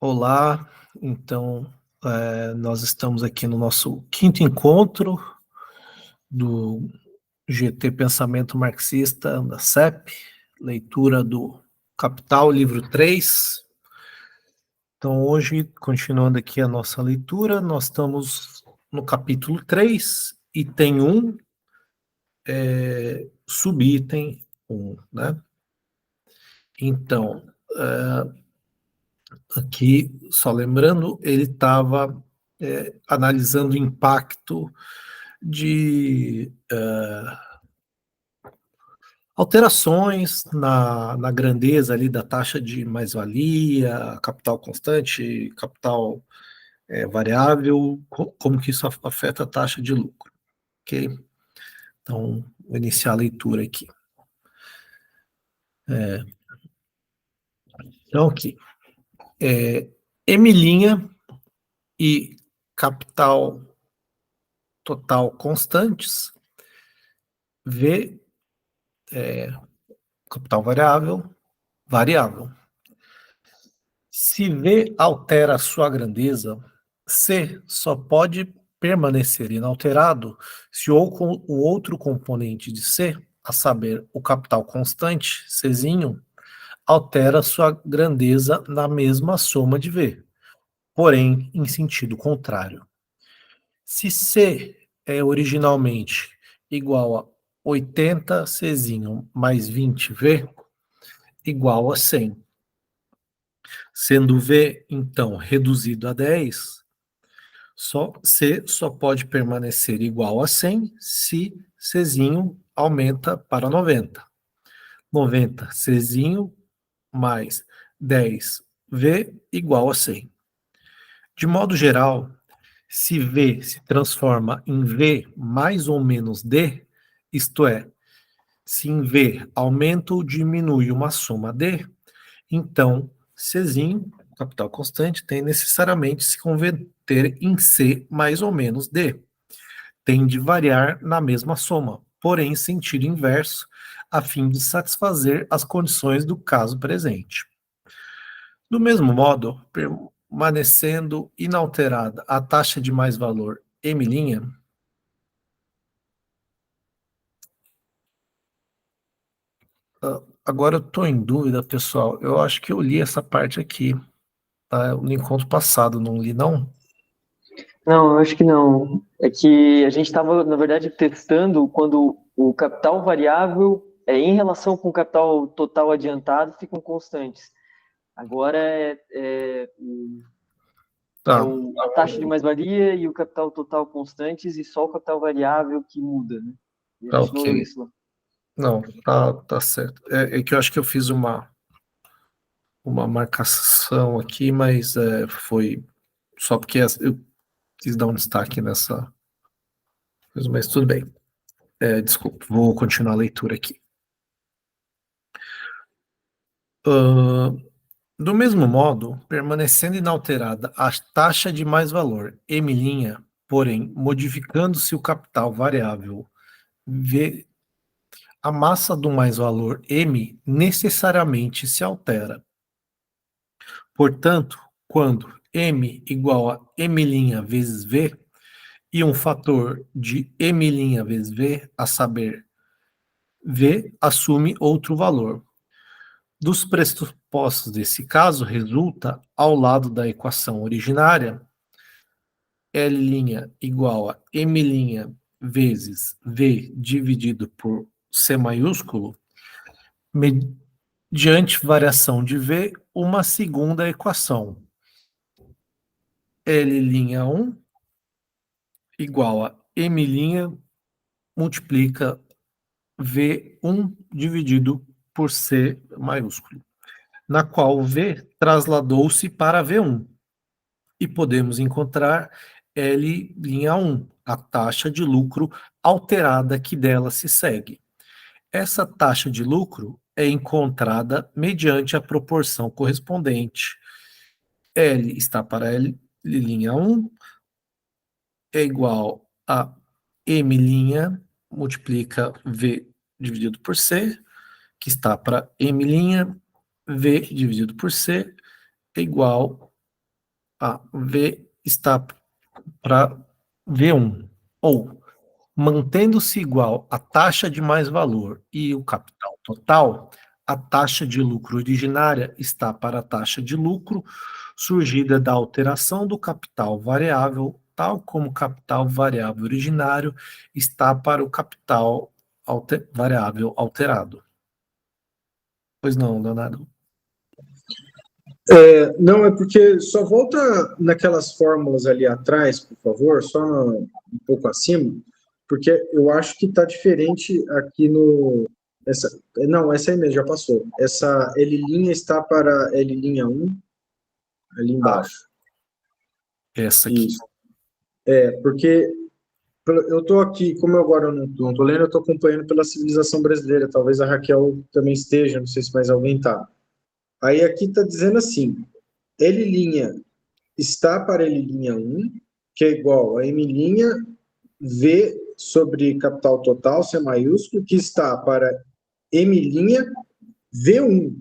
Olá, então, nós estamos aqui no nosso quinto encontro do GT Pensamento Marxista da CEP, leitura do Capital, livro 3. Então, hoje, continuando aqui a nossa leitura, nós estamos no capítulo 3, item 1, subitem 1, né? Então, aqui, só lembrando, ele estava analisando o impacto de alterações na grandeza ali da taxa de mais-valia, capital constante, capital variável, como que isso afeta a taxa de lucro, ok? Então, vou iniciar a leitura aqui. Então, aqui, M' e capital total constantes, V, capital variável. Se V altera a sua grandeza, C só pode permanecer inalterado se o outro componente de C, a saber, o capital constante, Czinho, altera sua grandeza na mesma soma de V, porém em sentido contrário. Se C é originalmente igual a 80 Czinho mais 20 V, igual a 100. Sendo V, então, reduzido a 10, C só pode permanecer igual a 100 se Czinho aumenta para 90. 90 Czinho mais 10 V igual a 100. De modo geral, se V se transforma em V mais ou menos D, isto é, se em V aumenta ou diminui uma soma D, então Czinho, capital constante, tem necessariamente se converter em C mais ou menos D. Tem de variar na mesma soma, porém em sentido inverso, a fim de satisfazer as condições do caso presente. Do mesmo modo, permanecendo inalterada a taxa de mais-valor M', agora eu estou em dúvida, pessoal, eu acho que eu li essa parte aqui, tá? No encontro passado, não li não? Não, eu acho que não. É que a gente estava, na verdade, testando quando o capital variável em relação com o capital total adiantado ficam constantes. Agora Tá, a taxa de mais-valia e o capital total constantes e só o capital variável que muda, né? E a tá gente não leu ok. isso lá. Não, tá certo. É que eu acho que eu fiz uma marcação aqui, mas foi só porque eu quis dar um destaque nessa coisa, mas tudo bem. Desculpa, vou continuar a leitura aqui. Do mesmo modo, permanecendo inalterada a taxa de mais-valor M', porém, modificando-se o capital variável V, a massa do mais-valor M necessariamente se altera. Portanto, quando M igual a M' vezes V, e um fator de M' vezes V, a saber, V assume outro valor. Dos pressupostos desse caso, resulta, ao lado da equação originária, L' igual a M' vezes V dividido por C maiúsculo, mediante variação de V, uma segunda equação. L'1 igual a M' multiplica V1 dividido por C maiúsculo, na qual V trasladou-se para V1. E podemos encontrar L'1, a taxa de lucro alterada que dela se segue. Essa taxa de lucro é encontrada mediante a proporção correspondente. L está para L'1 é igual a M' multiplica V dividido por C, que está para M', V dividido por C, é igual V está para V1, ou mantendo-se igual a taxa de mais-valor e o capital total, a taxa de lucro originária está para a taxa de lucro surgida da alteração do capital variável, tal como o capital variável originário está para o capital variável alterado. Pois não, Leonardo? Não, é porque só volta naquelas fórmulas ali atrás, por favor, só um pouco acima, porque eu acho que está diferente aqui no. Não, essa aí mesmo, já passou. Essa L' está para L'1, ali embaixo. Essa aqui. Isso. Porque eu estou aqui, como eu agora não estou lendo, eu estou acompanhando pela civilização brasileira, talvez a Raquel também esteja, não sei se mais alguém está. Aí aqui está dizendo assim, L' está para L'1, que é igual a M' V sobre capital total, C maiúsculo, que está para M' V1,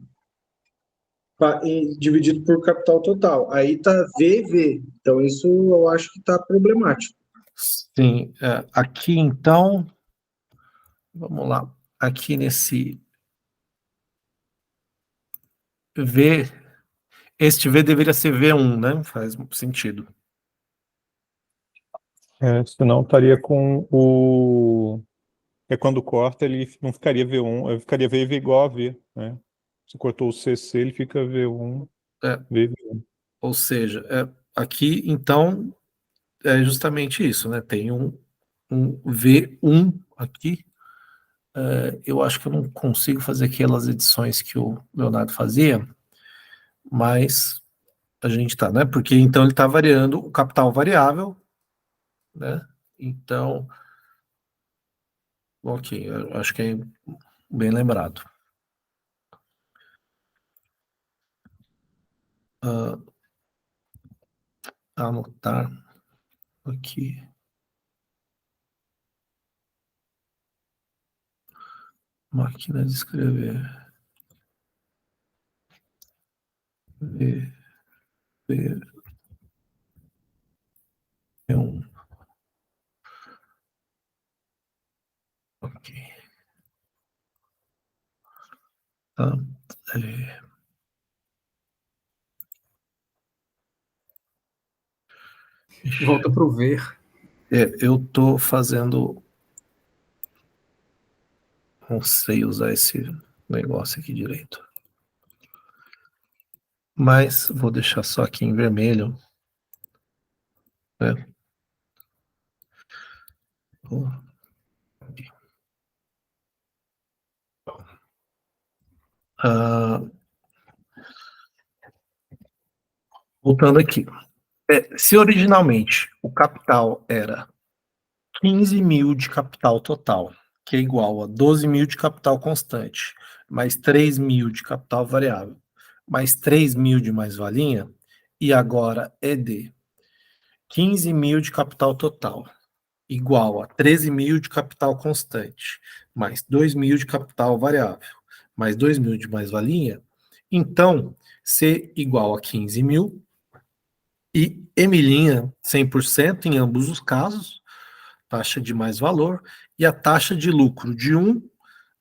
dividido por capital total. Aí está VV. Então, isso eu acho que está problemático. Sim, aqui então, vamos lá, aqui nesse V, este V deveria ser V1, né? Faz sentido. Senão estaria com o... quando corta, ele não ficaria V1, ele ficaria V igual a V, né? Se cortou o CC, ele fica V1, V1. Ou seja, aqui, então, é justamente isso, né? Tem um V1 aqui. Eu acho que eu não consigo fazer aquelas edições que o Leonardo fazia, mas a gente tá, né? Porque então ele está variando o capital variável, né? Então, ok, eu acho que é bem lembrado. Anotar aqui. Máquina de escrever. V1. Ok. Tá. Volta para o ver. Eu tô fazendo. Não sei usar esse negócio aqui direito. Mas vou deixar só aqui em vermelho. Né? Voltando aqui. Se originalmente o capital era 15 mil de capital total, que é igual a 12 mil de capital constante, mais 3 mil de capital variável, mais 3 mil de mais-valia, e agora é de 15 mil de capital total, igual a 13 mil de capital constante, mais 2 mil de capital variável, mais 2 mil de mais-valia, então, C igual a 15 mil, e M' 100% em ambos os casos, taxa de mais-valor, e a taxa de lucro de 1,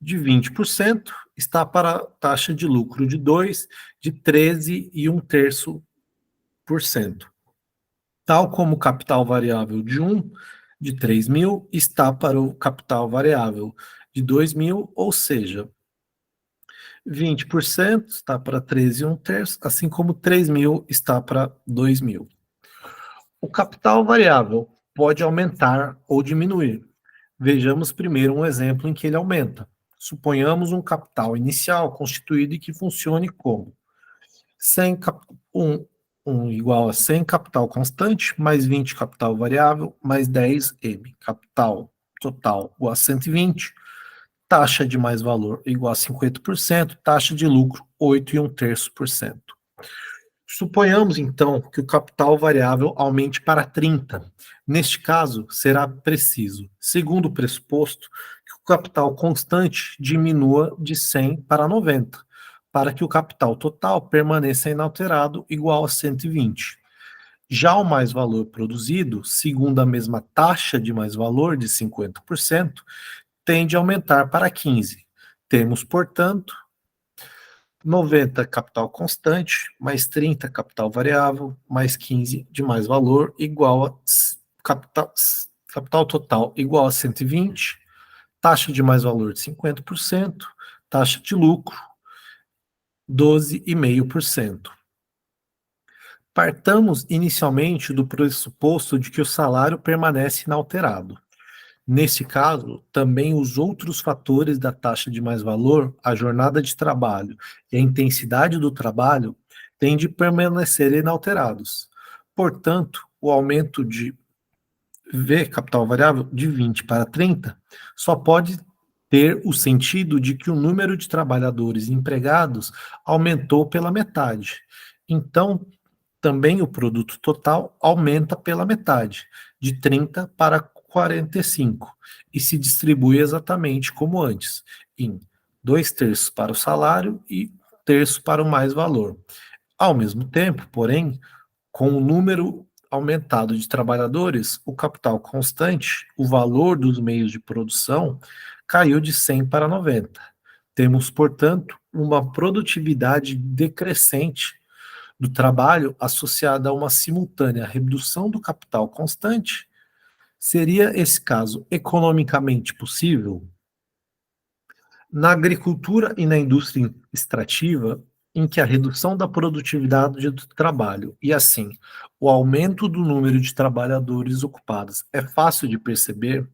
de 20%, está para a taxa de lucro de 2, de 13,1%. Tal como o capital variável de 1, de 3 mil, está para o capital variável de 2 mil, ou seja, 20% está para 13,1, assim como 3 mil está para 2 mil. O capital variável pode aumentar ou diminuir. Vejamos primeiro um exemplo em que ele aumenta. Suponhamos um capital inicial constituído e que funcione como 100 igual a 100 capital constante, mais 20 capital variável, mais 10 M. Capital total igual a 120, taxa de mais-valor igual a 50%, taxa de lucro 8,1%. Suponhamos, então, que o capital variável aumente para 30. Neste caso, será preciso, segundo o pressuposto, que o capital constante diminua de 100 para 90, para que o capital total permaneça inalterado igual a 120. Já o mais-valor produzido, segundo a mesma taxa de mais-valor de 50%, tende a aumentar para 15%. Temos, portanto, 90 capital constante, mais 30 capital variável, mais 15 de mais-valor, igual a capital total igual a 120, taxa de mais-valor de 50%, taxa de lucro 12,5%. Partamos inicialmente do pressuposto de que o salário permanece inalterado. Nesse caso, também os outros fatores da taxa de mais-valor, a jornada de trabalho e a intensidade do trabalho, têm de permanecer inalterados. Portanto, o aumento de V, capital variável, de 20 para 30, só pode ter o sentido de que o número de trabalhadores empregados aumentou pela metade. Então, também o produto total aumenta pela metade, de 30 para 45, e se distribui exatamente como antes, em 2/3 para o salário e 1/3 para o mais-valor. Ao mesmo tempo, porém, com o número aumentado de trabalhadores, o capital constante, o valor dos meios de produção, caiu de 100 para 90. Temos, portanto, uma produtividade decrescente do trabalho associada a uma simultânea redução do capital constante. Seria esse caso economicamente possível? Na agricultura e na indústria extrativa, em que a redução da produtividade do trabalho e, assim, o aumento do número de trabalhadores ocupados é fácil de perceber,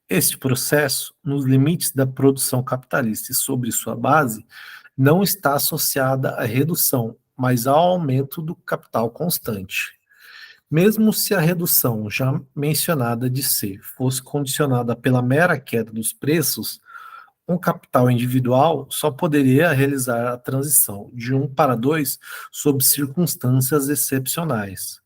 este processo, nos limites da produção capitalista e sobre sua base, não está associada à redução, mas ao aumento do capital constante. Mesmo se a redução já mencionada de C fosse condicionada pela mera queda dos preços, um capital individual só poderia realizar a transição de 1 para 2 sob circunstâncias excepcionais.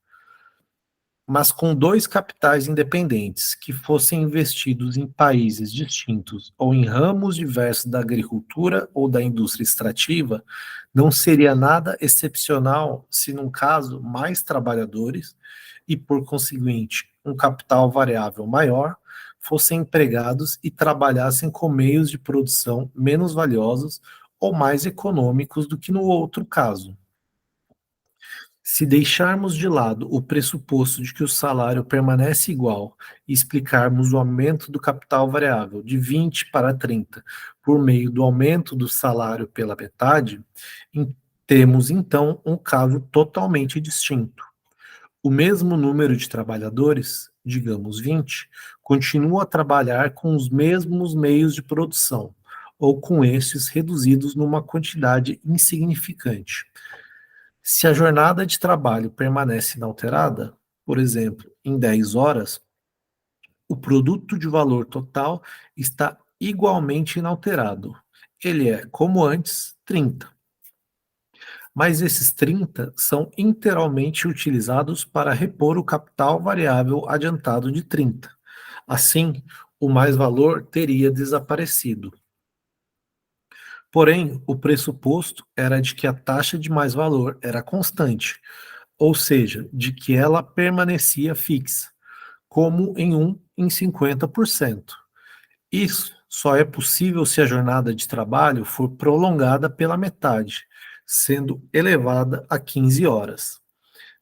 Mas com dois capitais independentes que fossem investidos em países distintos ou em ramos diversos da agricultura ou da indústria extrativa, não seria nada excepcional se, num caso, mais trabalhadores e, por conseguinte, um capital variável maior fossem empregados e trabalhassem com meios de produção menos valiosos ou mais econômicos do que no outro caso. Se deixarmos de lado o pressuposto de que o salário permanece igual e explicarmos o aumento do capital variável de 20 para 30 por meio do aumento do salário pela metade, temos então um caso totalmente distinto. O mesmo número de trabalhadores, digamos 20, continua a trabalhar com os mesmos meios de produção, ou com estes reduzidos numa quantidade insignificante. Se a jornada de trabalho permanece inalterada, por exemplo, em 10 horas, o produto de valor total está igualmente inalterado. Ele é, como antes, 30. Mas esses 30 são integralmente utilizados para repor o capital variável adiantado de 30. Assim, o mais-valor teria desaparecido. Porém, o pressuposto era de que a taxa de mais-valor era constante, ou seja, de que ela permanecia fixa, como em 1 em 50%. Isso só é possível se a jornada de trabalho for prolongada pela metade, sendo elevada a 15 horas.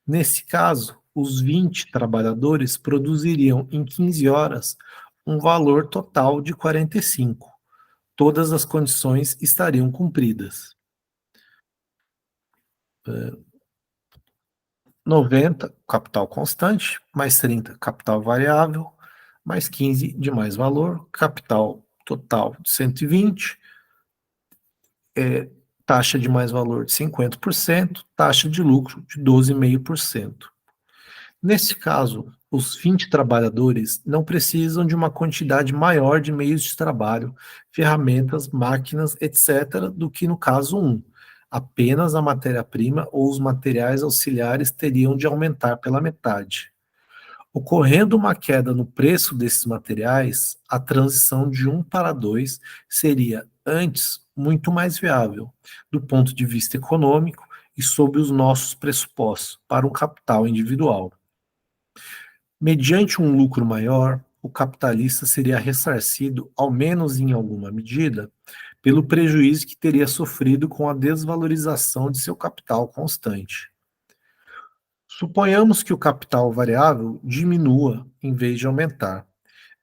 Nesse caso, os 20 trabalhadores produziriam em 15 horas um valor total de 45. Todas as condições estariam cumpridas. 90, capital constante, mais 30, capital variável, mais 15 de mais valor, capital total de 120, taxa de mais valor de 50%, taxa de lucro de 12,5%. Nesse caso, os 20 trabalhadores não precisam de uma quantidade maior de meios de trabalho, ferramentas, máquinas, etc., do que no caso 1. Apenas a matéria-prima ou os materiais auxiliares teriam de aumentar pela metade. Ocorrendo uma queda no preço desses materiais, a transição de 1 para 2 seria, antes, muito mais viável, do ponto de vista econômico, e sob os nossos pressupostos para um capital individual. Mediante um lucro maior, o capitalista seria ressarcido, ao menos em alguma medida, pelo prejuízo que teria sofrido com a desvalorização de seu capital constante. Suponhamos que o capital variável diminua em vez de aumentar.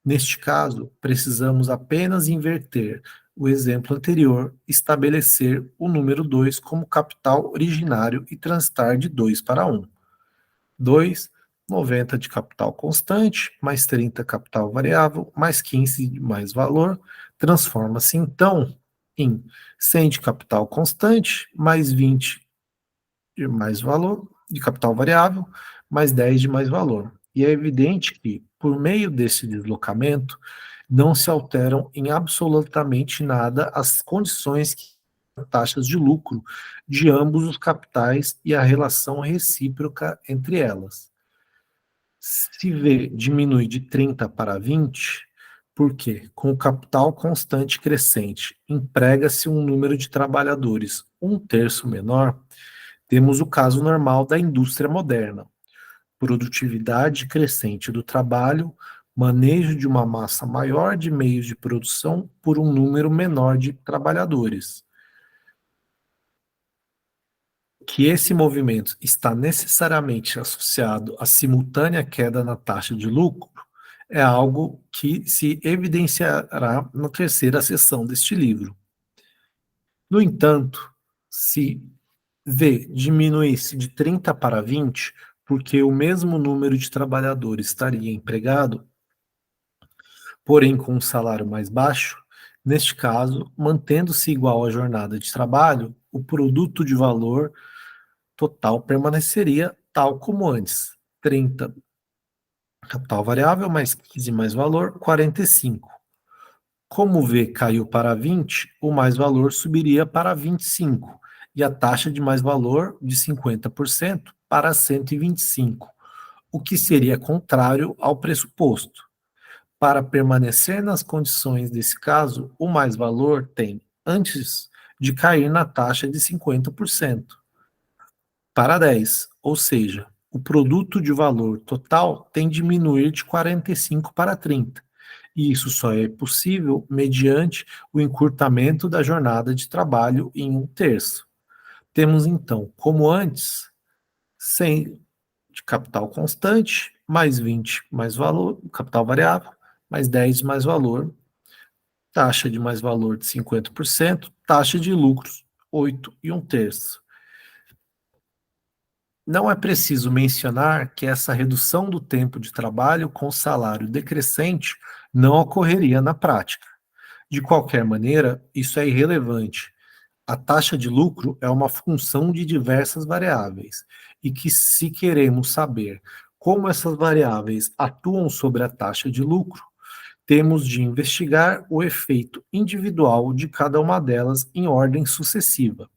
Neste caso, precisamos apenas inverter o exemplo anterior, estabelecer o número 2 como capital originário e transitar de 2 para 1. 2, 90 de capital constante, mais 30 capital variável, mais 15 de mais valor, transforma-se então em 100 de capital constante, mais 20 de mais valor, de capital variável, mais 10 de mais valor. E é evidente que, por meio desse deslocamento, não se alteram em absolutamente nada as condições que taxas de lucro de ambos os capitais e a relação recíproca entre elas. Se V diminui de 30 para 20, porque com o capital constante crescente emprega-se um número de trabalhadores 1/3 menor, temos o caso normal da indústria moderna. Produtividade crescente do trabalho, manejo de uma massa maior de meios de produção por um número menor de trabalhadores. Que esse movimento está necessariamente associado à simultânea queda na taxa de lucro é algo que se evidenciará na terceira seção deste livro. No entanto, se V diminuísse de 30 para 20, porque o mesmo número de trabalhadores estaria empregado, porém com um salário mais baixo, neste caso, mantendo-se igual a jornada de trabalho, o produto de valor total permaneceria tal como antes, 30 capital variável mais 15 mais valor, 45. Como o V caiu para 20, o mais valor subiria para 25 e a taxa de mais valor de 50% para 125, o que seria contrário ao pressuposto. Para permanecer nas condições desse caso, o mais valor tem, antes de cair na taxa de 50%, para 10, ou seja, o produto de valor total tem de diminuir de 45 para 30. E isso só é possível mediante o encurtamento da jornada de trabalho em 1/3. Temos então, como antes, 100 de capital constante, mais 20 mais valor, capital variável, mais 10 mais valor, taxa de mais valor de 50%, taxa de lucros 8 e 1/3. Não é preciso mencionar que essa redução do tempo de trabalho com salário decrescente não ocorreria na prática. De qualquer maneira, isso é irrelevante. A taxa de lucro é uma função de diversas variáveis, e que, se queremos saber como essas variáveis atuam sobre a taxa de lucro, temos de investigar o efeito individual de cada uma delas em ordem sucessiva,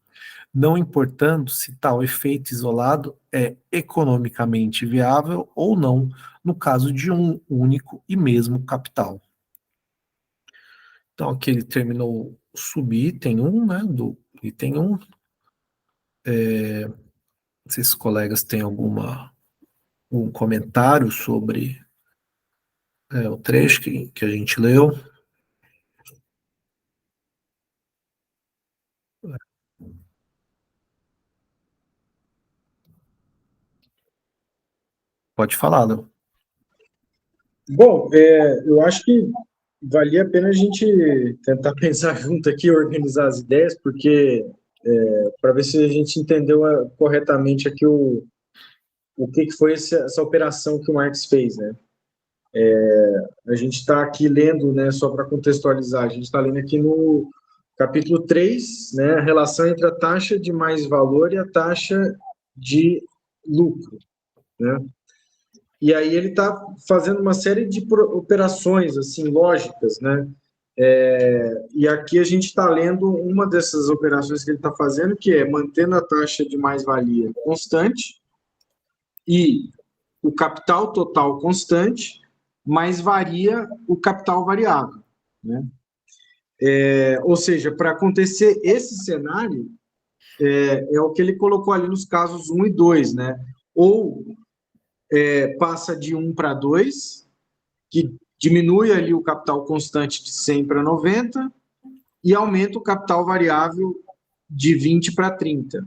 não importando se tal efeito isolado é economicamente viável ou não, no caso de um único e mesmo capital. Então, aqui ele terminou o subitem 1, né, do item 1. Não sei se os colegas têm algum comentário sobre o trecho que a gente leu. Pode falar, Léo. Bom, eu acho que valia a pena a gente tentar pensar junto aqui, organizar as ideias, porque para ver se a gente entendeu corretamente aqui o que foi essa operação que o Marx fez, né? A gente está aqui lendo, né, só para contextualizar, a gente está lendo aqui no capítulo 3, né, a relação entre a taxa de mais-valor e a taxa de lucro, né? E aí ele está fazendo uma série de operações, assim, lógicas, né? E aqui a gente está lendo uma dessas operações que ele está fazendo, que é mantendo a taxa de mais-valia constante e o capital total constante, mas varia o capital variável, né? Ou seja, para acontecer esse cenário, é o que ele colocou ali nos casos 1 e 2, né? Ou passa de 1 para 2, que diminui ali o capital constante de 100 para 90 e aumenta o capital variável de 20 para 30.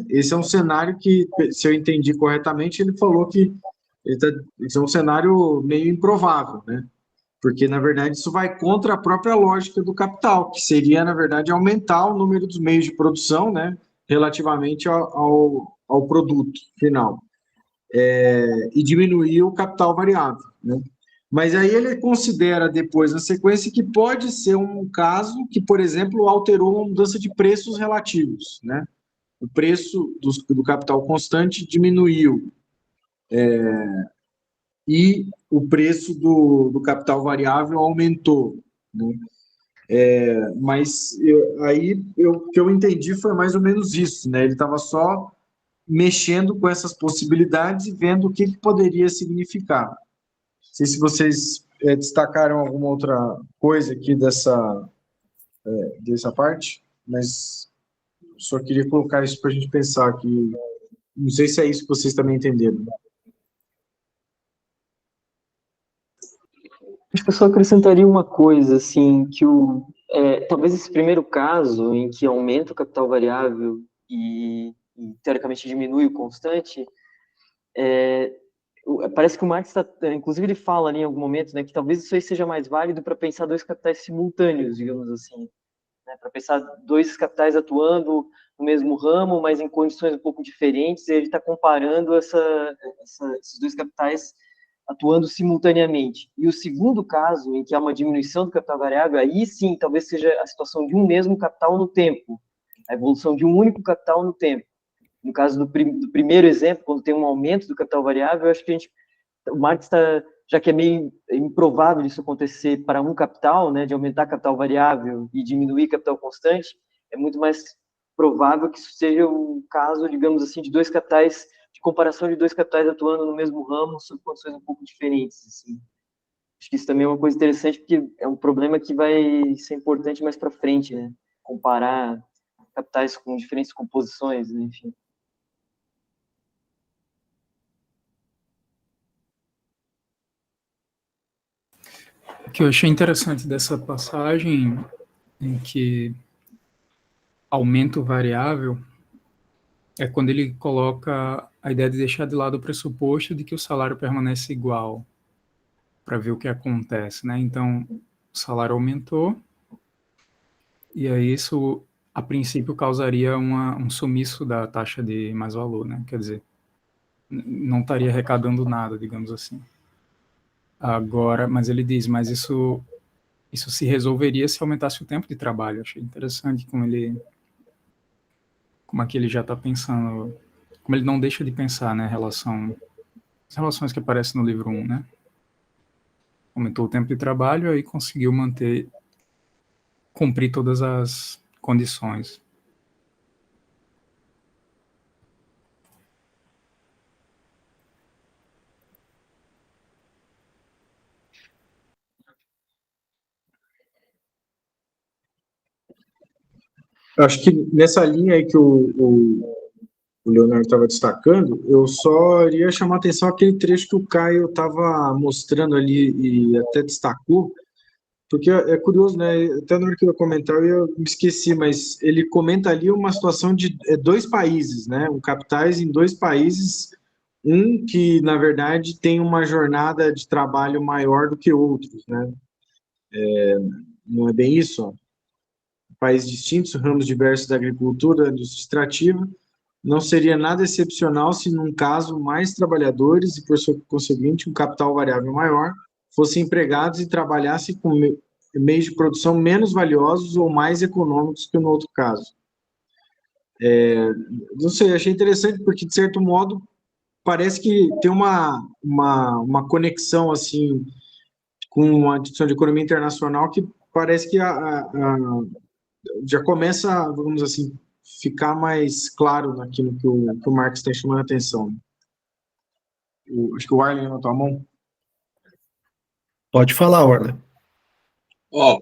Esse é um cenário que, se eu entendi corretamente, ele falou que esse é um cenário meio improvável, né? Porque, na verdade, isso vai contra a própria lógica do capital, que seria, na verdade, aumentar o número dos meios de produção, né, relativamente ao produto final, e diminuir o capital variável, né? Mas aí ele considera depois, na sequência, que pode ser um caso que, por exemplo, alterou uma mudança de preços relativos, né? O preço do capital constante diminuiu, e o preço do capital variável aumentou, né? Mas o que eu entendi foi mais ou menos isso, né? Ele estava só mexendo com essas possibilidades e vendo o que poderia significar. Não sei se vocês destacaram alguma outra coisa aqui dessa parte, mas só queria colocar isso para a gente pensar aqui. Não sei se é isso que vocês também entenderam. Acho que eu só acrescentaria uma coisa, assim, que talvez esse primeiro caso, em que aumenta o capital variável e teoricamente diminui o constante, parece que o Marx inclusive ele fala ali em algum momento, né, que talvez isso aí seja mais válido para pensar dois capitais simultâneos, digamos assim, né, para pensar dois capitais atuando no mesmo ramo, mas em condições um pouco diferentes, e ele está comparando esses dois capitais atuando simultaneamente. E o segundo caso, em que há uma diminuição do capital variável, aí sim, talvez seja a situação de um mesmo capital no tempo, a evolução de um único capital no tempo. No caso do primeiro exemplo, quando tem um aumento do capital variável, eu acho que o Marx já que é meio improvável isso acontecer para um capital, né, de aumentar capital variável e diminuir capital constante, é muito mais provável que isso seja o caso, digamos assim, de dois capitais, de comparação de dois capitais atuando no mesmo ramo, sob condições um pouco diferentes, assim. Acho que isso também é uma coisa interessante, porque é um problema que vai ser importante mais para frente, né, comparar capitais com diferentes composições, né? Enfim. O que eu achei interessante dessa passagem em que aumento variável é quando ele coloca a ideia de deixar de lado o pressuposto de que o salário permanece igual, para ver o que acontece, né? Então, o salário aumentou, e aí isso, a princípio, causaria um sumiço da taxa de mais-valor, né? Quer dizer, não estaria arrecadando nada, digamos assim. Agora, mas ele diz, mas isso se resolveria se aumentasse o tempo de trabalho. Achei interessante como aqui ele já está pensando, como ele não deixa de pensar, né, as relações que aparecem no livro 1, né? Aumentou o tempo de trabalho, aí conseguiu cumprir todas as condições. Acho que nessa linha aí que o Leonardo estava destacando, eu só iria chamar a atenção aquele trecho que o Caio estava mostrando ali e até destacou, porque é curioso, né? Até na hora que eu ia comentar, eu me esqueci, mas ele comenta ali uma situação de dois países, né? Capitais em dois países, um que, na verdade, tem uma jornada de trabalho maior do que outros, né? Não é bem isso, ó. Países distintos, ramos diversos da agricultura, indústria extrativa. Não seria nada excepcional se, num caso, mais trabalhadores e, por conseguinte, um capital variável maior fossem empregados e trabalhassem com meios de produção menos valiosos ou mais econômicos que no outro caso. Não sei, achei interessante porque, de certo modo, parece que tem uma conexão assim com a discussão de economia internacional que parece que já começa, vamos assim, ficar mais claro naquilo que o Marx está chamando a atenção. Acho que o Arlen na tua mão. Pode falar, Orla.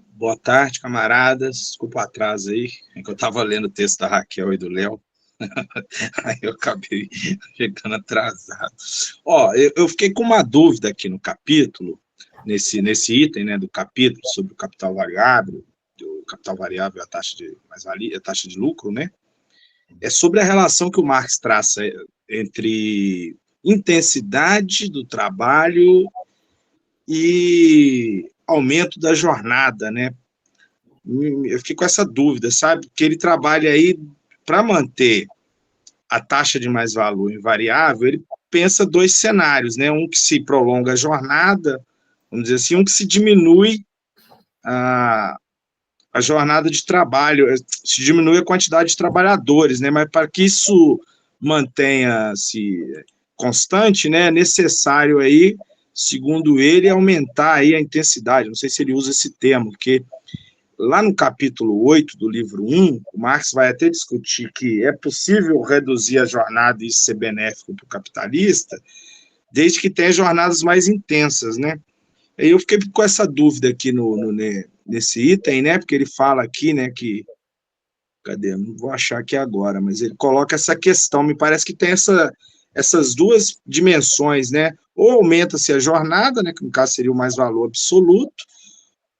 Boa tarde, camaradas. Desculpa o atraso aí, é que eu estava lendo o texto da Raquel e do Léo. Aí eu acabei chegando atrasado. Ó, eu fiquei com uma dúvida aqui no capítulo, nesse item, né, do capítulo sobre o capital variável, e a taxa de mais-valia, a taxa de lucro, né? É sobre a relação que o Marx traça entre intensidade do trabalho e aumento da jornada, né? Eu fiquei com essa dúvida, sabe? Porque ele trabalha aí para manter a taxa de mais-valor invariável, ele pensa dois cenários, né? Um que se prolonga a jornada, vamos dizer assim, um que se diminui a jornada de trabalho, se diminui a quantidade de trabalhadores, né? Mas para que isso mantenha-se constante, né, é necessário aí, segundo ele, aumentar aí a intensidade. Não sei se ele usa esse termo, porque lá no capítulo 8 do livro 1, o Marx vai até discutir que é possível reduzir a jornada e isso ser benéfico para o capitalista, desde que tenha jornadas mais intensas, né? E eu fiquei com essa dúvida aqui nesse item, né? Porque ele fala aqui, né, que... Cadê? Não vou achar aqui agora, mas ele coloca essa questão, me parece que tem essas duas dimensões, né? Ou aumenta-se a jornada, né, que no caso seria o mais-valor absoluto,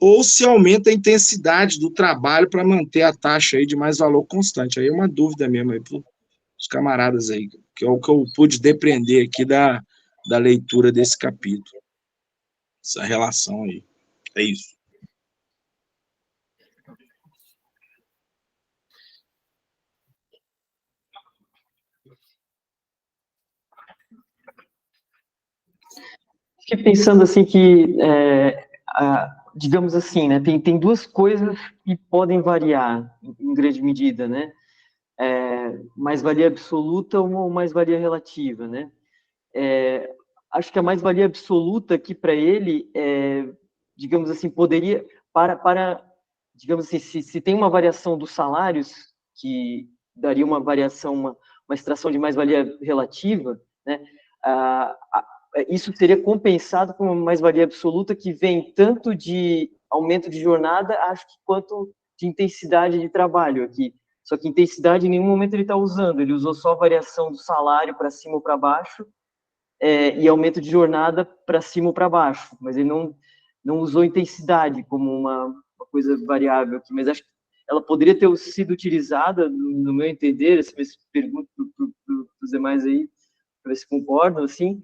ou se aumenta a intensidade do trabalho para manter a taxa aí de mais-valor constante. Aí é uma dúvida mesmo aí para os camaradas aí, que é o que eu pude depreender aqui da leitura desse capítulo. Essa relação aí. É isso. Fiquei pensando assim que, digamos assim, né, tem duas coisas que podem variar em grande medida, né? Mais-valia absoluta ou mais-valia relativa, né? Acho que a mais-valia absoluta aqui para ele, digamos assim, poderia, digamos assim, se tem uma variação dos salários, que daria uma variação, uma extração de mais-valia relativa, né? Isso seria compensado por uma mais-valia absoluta que vem tanto de aumento de jornada, acho que quanto de intensidade de trabalho aqui. Só que intensidade em nenhum momento ele está usando, ele usou só a variação do salário para cima ou para baixo, e aumento de jornada para cima ou para baixo, mas ele não usou intensidade como uma coisa variável aqui, mas acho que ela poderia ter sido utilizada, no meu entender, se pergunto para os demais aí, para ver se concordam, assim,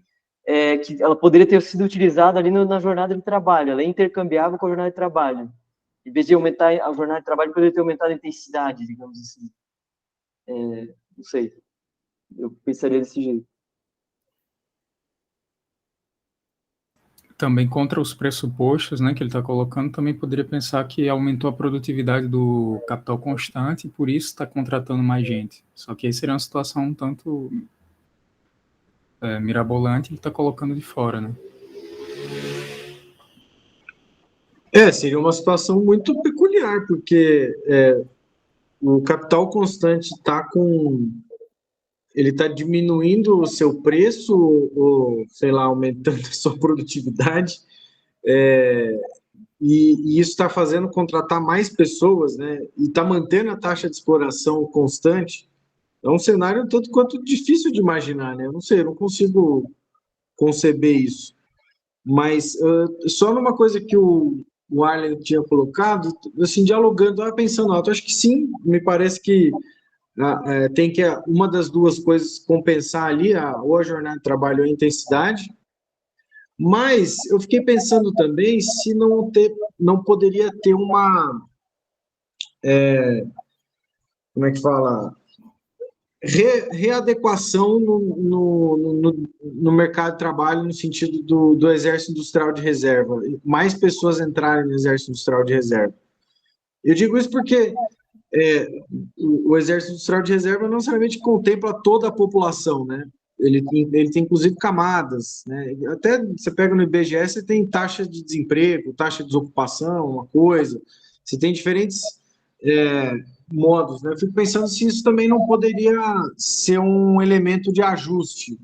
que ela poderia ter sido utilizada ali na jornada de trabalho, ela é intercambiável com a jornada de trabalho. Em vez de aumentar a jornada de trabalho, poderia ter aumentado a intensidade, digamos assim. Não sei, eu pensaria desse jeito. Também contra os pressupostos, né, que ele está colocando, também poderia pensar que aumentou a produtividade do capital constante e por isso está contratando mais gente. Só que aí seria uma situação um tanto mirabolante, ele está colocando de fora, né? Seria uma situação muito peculiar, porque o capital constante ele está diminuindo o seu preço, ou, sei lá, aumentando a sua produtividade, e isso está fazendo contratar mais pessoas, né? E está mantendo a taxa de exploração constante. É um cenário tanto quanto difícil de imaginar, né? Eu não sei, eu não consigo conceber isso. Mas só numa coisa que o Arlen tinha colocado, assim, dialogando, pensando alto, acho que sim, me parece que tem que uma das duas coisas compensar ali, ou a jornada de trabalho ou a intensidade, mas eu fiquei pensando também se não poderia ter uma, como é que fala, readequação no mercado de trabalho, no sentido do Exército Industrial de Reserva, mais pessoas entrarem no Exército Industrial de Reserva. Eu digo isso porque o Exército Industrial de Reserva não necessariamente contempla toda a população, né? Ele tem inclusive camadas, né? Até você pega no IBGE, você tem taxa de desemprego, taxa de desocupação, uma coisa. Você tem diferentes modos, né? Eu fico pensando se isso também não poderia ser um elemento de ajuste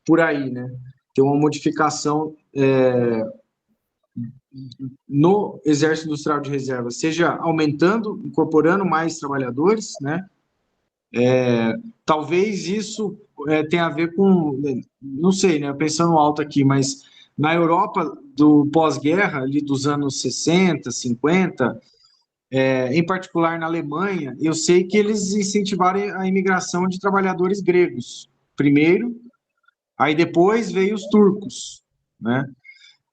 por aí, né? Ter uma modificação no Exército Industrial de Reserva, seja aumentando, incorporando mais trabalhadores, né? Talvez isso tenha a ver com, não sei, né? Pensando alto aqui, mas na Europa do pós-guerra, ali dos anos 60, 50, em particular na Alemanha, eu sei que eles incentivaram a imigração de trabalhadores gregos, primeiro, aí depois veio os turcos, né?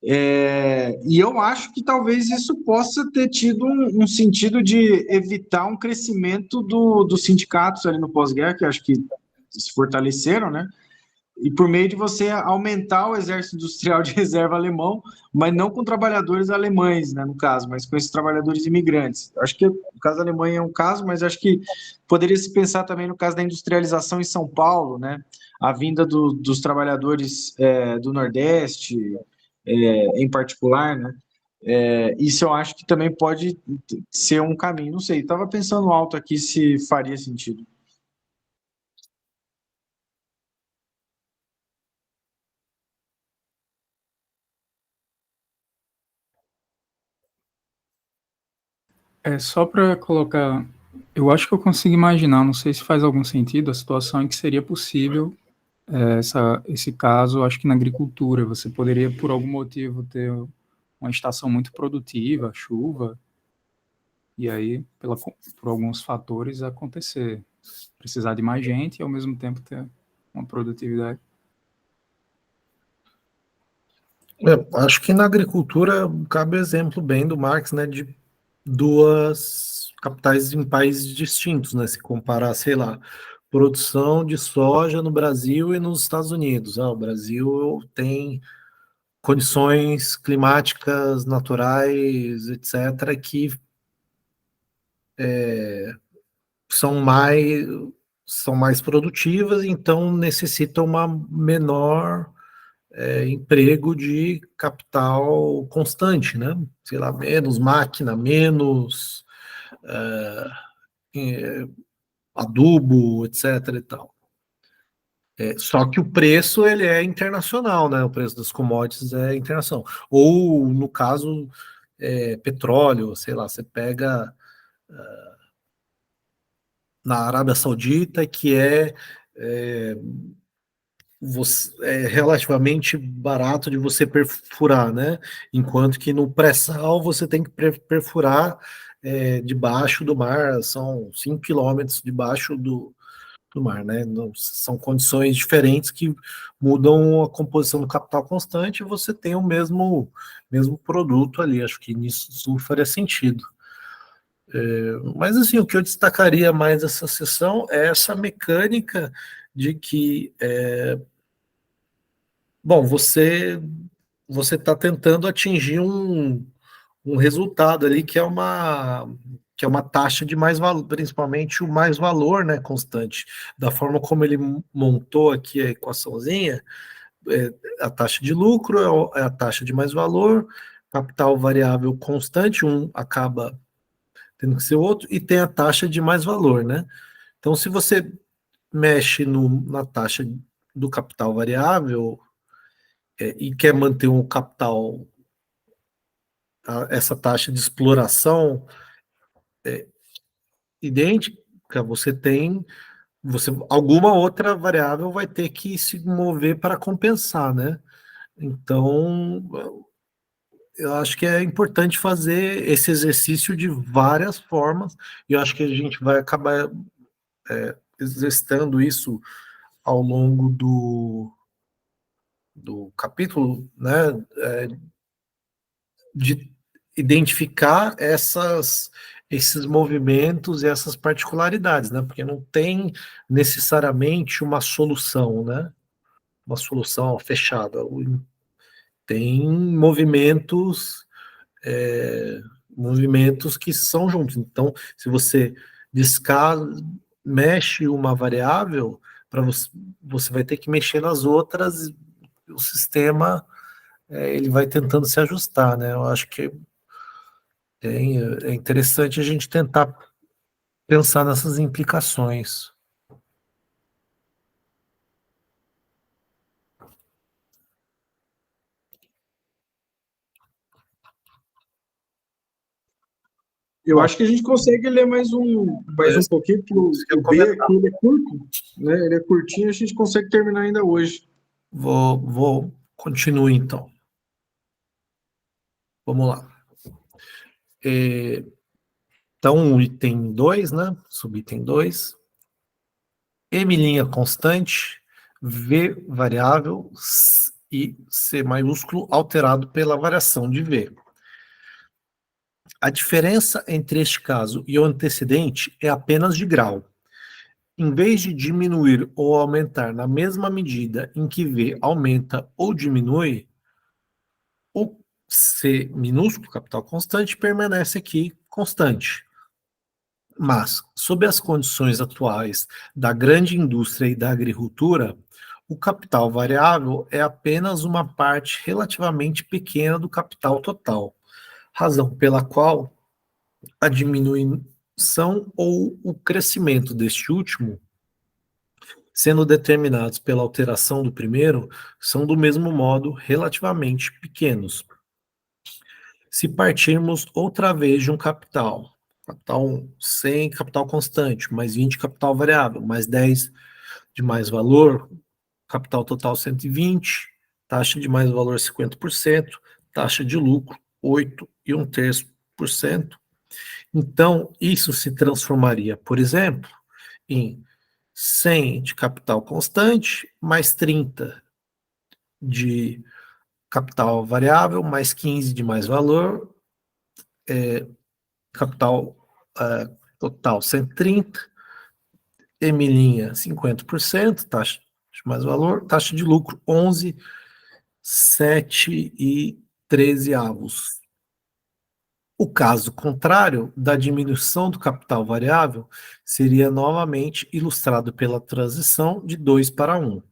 E eu acho que talvez isso possa ter tido um sentido de evitar um crescimento dos sindicatos ali no pós-guerra, que eu acho que se fortaleceram, né? E por meio de você aumentar o exército industrial de reserva alemão, mas não com trabalhadores alemães, né, no caso, mas com esses trabalhadores imigrantes. Acho que o caso da Alemanha é um caso, mas acho que poderia se pensar também no caso da industrialização em São Paulo, né? A vinda dos trabalhadores do Nordeste, em particular, né? Isso eu acho que também pode ser um caminho. Não sei, estava pensando alto aqui se faria sentido. Só para colocar, eu acho que eu consigo imaginar, não sei se faz algum sentido, a situação em que seria possível esse caso, acho que na agricultura, você poderia, por algum motivo, ter uma estação muito produtiva, chuva, e aí, por alguns fatores, acontecer. Precisar de mais gente e, ao mesmo tempo, ter uma produtividade. Acho que na agricultura cabe o exemplo bem do Marx, né, de duas capitais em países distintos, né, se comparar, sei lá, produção de soja no Brasil e nos Estados Unidos. O Brasil tem condições climáticas, naturais, etc., que são mais, são mais produtivas, então necessitam uma menor emprego de capital constante, né? Sei lá, menos máquina, menos adubo, etc. e tal. Só que o preço ele é internacional, né? O preço das commodities é internacional. Ou no caso petróleo, sei lá, você pega na Arábia Saudita que é relativamente barato de você perfurar, né? Enquanto que no pré-sal você tem que perfurar debaixo do mar, são 5 quilômetros debaixo do mar, né? São condições diferentes que mudam a composição do capital constante e você tem o mesmo produto ali. Acho que nisso faria sentido. Mas assim, o que eu destacaria mais dessa sessão é essa mecânica de que bom, você está tentando atingir um resultado ali que é uma taxa de mais valor, principalmente o mais valor, né, constante. Da forma como ele montou aqui a equaçãozinha, a taxa de lucro é a taxa de mais valor, capital variável constante, um acaba tendo que ser outro, e tem a taxa de mais valor, né? Então, se você mexe na taxa do capital variável, e quer manter um capital, essa taxa de exploração idêntica, alguma outra variável vai ter que se mover para compensar, né? Então, eu acho que é importante fazer esse exercício de várias formas, e eu acho que a gente vai acabar exercitando isso ao longo do capítulo, né? De identificar esses movimentos e essas particularidades, né? Porque não tem necessariamente uma solução, né? Uma solução fechada. Tem movimentos que são juntos. Então, se você mexe uma variável, para você vai ter que mexer nas outras, o sistema ele vai tentando se ajustar, né? Eu acho que é interessante a gente tentar pensar nessas implicações. Eu Bom, acho que a gente consegue ler mais um pouquinho, porque isso que eu o B comentar. aqui ele é curto, né? Ele é curtinho, a gente consegue terminar ainda hoje. Vou continuar então. Vamos lá. Então, o item 2, né? Subitem 2. M' constante, V variável e C maiúsculo alterado pela variação de V. A diferença entre este caso e o antecedente é apenas de grau. Em vez de diminuir ou aumentar na mesma medida em que V aumenta ou diminui, o C minúsculo, capital constante, permanece aqui constante. Mas, sob as condições atuais da grande indústria e da agricultura, o capital variável é apenas uma parte relativamente pequena do capital total, razão pela qual a diminuição ou o crescimento deste último, sendo determinados pela alteração do primeiro, são do mesmo modo relativamente pequenos. Se partirmos outra vez de um capital 100 capital constante, mais 20 capital variável, mais 10 de mais valor, capital total 120, taxa de mais valor 50%, taxa de lucro 8,1/3%. Então, isso se transformaria, por exemplo, em 100 de capital constante, mais 30 de capital variável, mais 15 de mais valor, capital total 130, M' 50%, taxa de mais valor, taxa de lucro 11, 7 e 13 avos. O caso contrário da diminuição do capital variável seria novamente ilustrado pela transição de 2 para 1.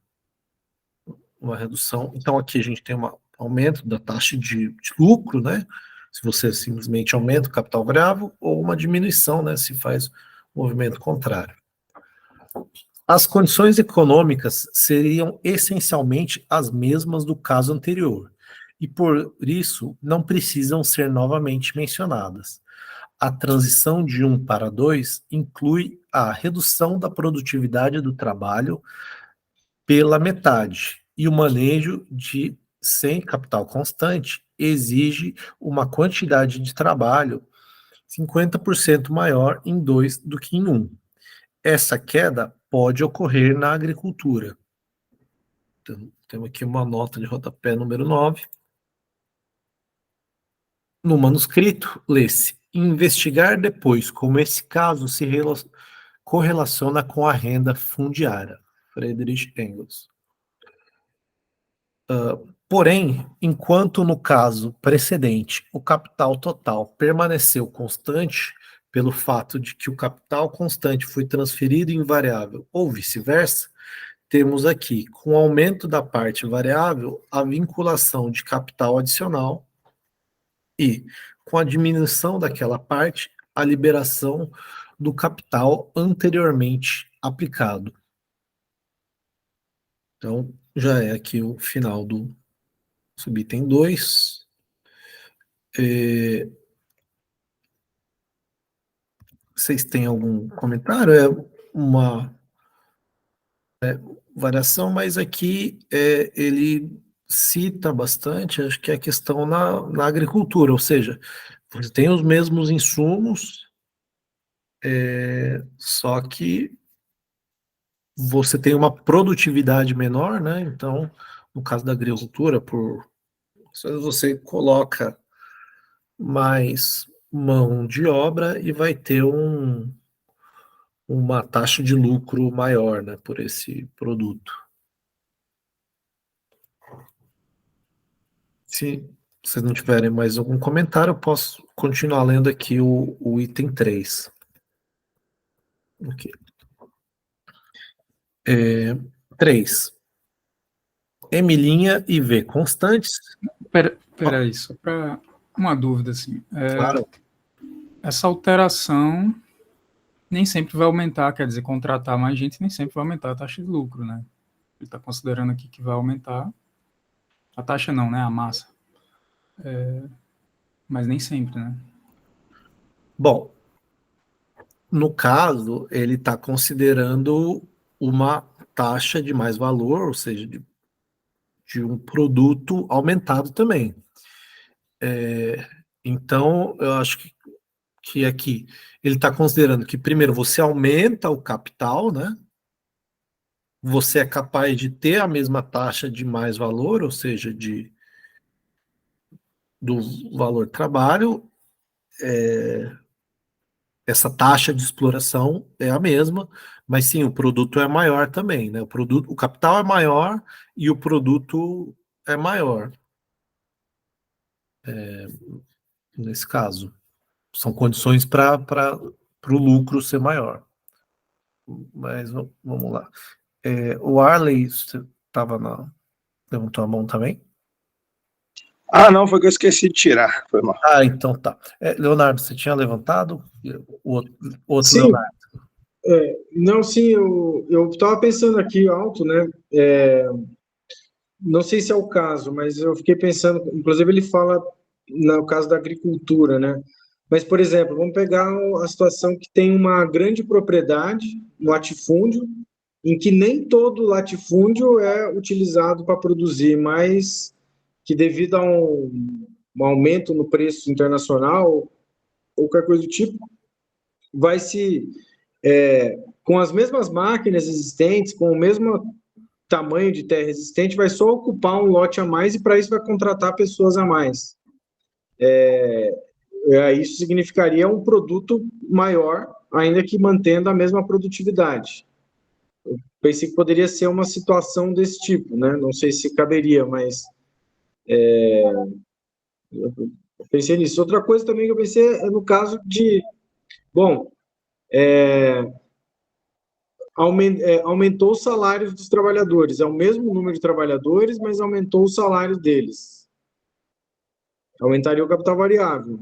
Uma redução. Então, aqui a gente tem um aumento da taxa de lucro, né? Se você simplesmente aumenta o capital variável, ou uma diminuição, né? Se faz o movimento contrário. As condições econômicas seriam essencialmente as mesmas do caso anterior, e por isso não precisam ser novamente mencionadas. A transição de 1 para 2 inclui a redução da produtividade do trabalho pela metade, e o manejo de 100 capital constante exige uma quantidade de trabalho 50% maior em 2 do que em 1. Essa queda pode ocorrer na agricultura. Então, temos aqui uma nota de rodapé número 9. No manuscrito, lê-se: investigar depois como esse caso se correlaciona com a renda fundiária. Friedrich Engels. Porém, enquanto no caso precedente o capital total permaneceu constante, pelo fato de que o capital constante foi transferido em variável ou vice-versa, temos aqui, com o aumento da parte variável, a vinculação de capital adicional e, com a diminuição daquela parte, a liberação do capital anteriormente aplicado. Então, já é aqui o final do subitem 2. Vocês têm algum comentário? É uma variação, mas aqui ele cita bastante, acho que é a questão na agricultura, ou seja, você tem os mesmos insumos, só que você tem uma produtividade menor, né? Então, no caso da agricultura, às vezes você coloca mais mão de obra e vai ter uma taxa de lucro maior, né, por esse produto. Se vocês não tiverem mais algum comentário, eu posso continuar lendo aqui o item 3. Okay. 3. M' e V constantes. Peraí, só para uma dúvida, assim. Claro. Essa alteração nem sempre vai aumentar, quer dizer, contratar mais gente nem sempre vai aumentar a taxa de lucro, né? Ele está considerando aqui que vai aumentar a taxa não, né? A massa. Mas nem sempre, né? Bom, no caso, ele está considerando uma taxa de mais valor, ou seja, de um produto aumentado também. Então, eu acho que aqui ele está considerando que, primeiro, você aumenta o capital, né? Você é capaz de ter a mesma taxa de mais valor, ou seja, do valor trabalho, essa taxa de exploração é a mesma, mas sim, o produto é maior também, né? O capital é maior e o produto é maior, nesse caso. São condições para o lucro ser maior. Mas vamos lá. O Arley, você levantou a mão também? Ah, não, foi que eu esqueci de tirar. Foi mal. Ah, então tá. Leonardo, você tinha levantado? O outro Sim, Leonardo. não, sim, eu estava pensando aqui alto, né? Não sei se é o caso, mas eu fiquei pensando, inclusive ele fala no caso da agricultura, né? Mas, por exemplo, vamos pegar a situação que tem uma grande propriedade, um latifúndio, em que nem todo latifúndio é utilizado para produzir, mas que devido a um aumento no preço internacional ou qualquer coisa do tipo, vai se, com as mesmas máquinas existentes, com o mesmo tamanho de terra existente, vai só ocupar um lote a mais e para isso vai contratar pessoas a mais. Isso significaria um produto maior, ainda que mantendo a mesma produtividade. Eu pensei que poderia ser uma situação desse tipo, né? Não sei se caberia, mas eu pensei nisso. Outra coisa também que eu pensei é no caso de, bom, aumentou os salários dos trabalhadores. É o mesmo número de trabalhadores, mas aumentou o salário deles. Aumentaria o capital variável.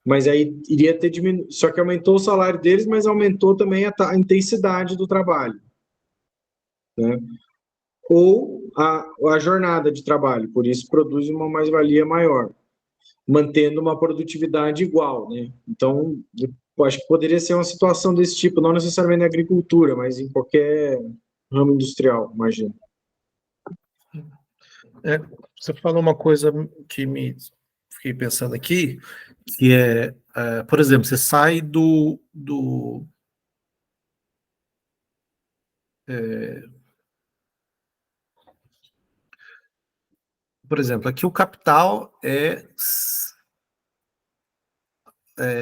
Mas aí iria ter diminuído. Só que aumentou o salário deles, mas aumentou também a intensidade do trabalho. Né? Ou a jornada de trabalho, por isso produz uma mais-valia maior, mantendo uma produtividade igual. Né? Então, eu acho que poderia ser uma situação desse tipo, não necessariamente na agricultura, mas em qualquer ramo industrial, imagino. Você falou uma coisa que fiquei pensando aqui, que por exemplo, você sai por exemplo, aqui o capital é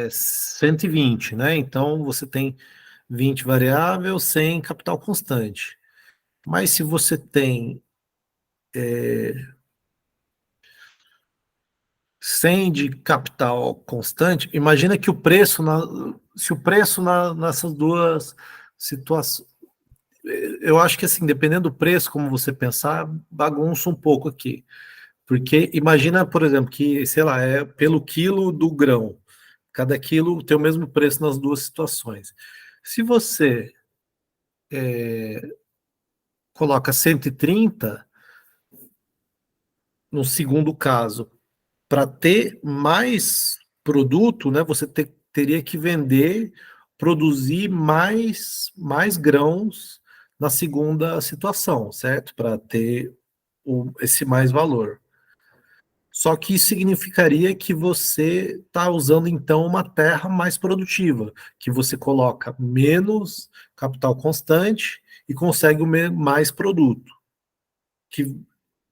120, né? Então você tem 20 variável, 100 capital constante. Mas se você tem 100 de capital constante, imagina que o preço, se o preço nessas duas situações, eu acho que assim, dependendo do preço, como você pensar, bagunça um pouco aqui. Porque imagina, por exemplo, que, sei lá, é pelo quilo do grão. Cada quilo tem o mesmo preço nas duas situações. Se você coloca 130, no segundo caso, para ter mais produto, né, você teria que produzir mais grãos na segunda situação, certo? Para ter esse mais valor. Só que isso significaria que você está usando, então, uma terra mais produtiva, que você coloca menos capital constante e consegue mais produto, que,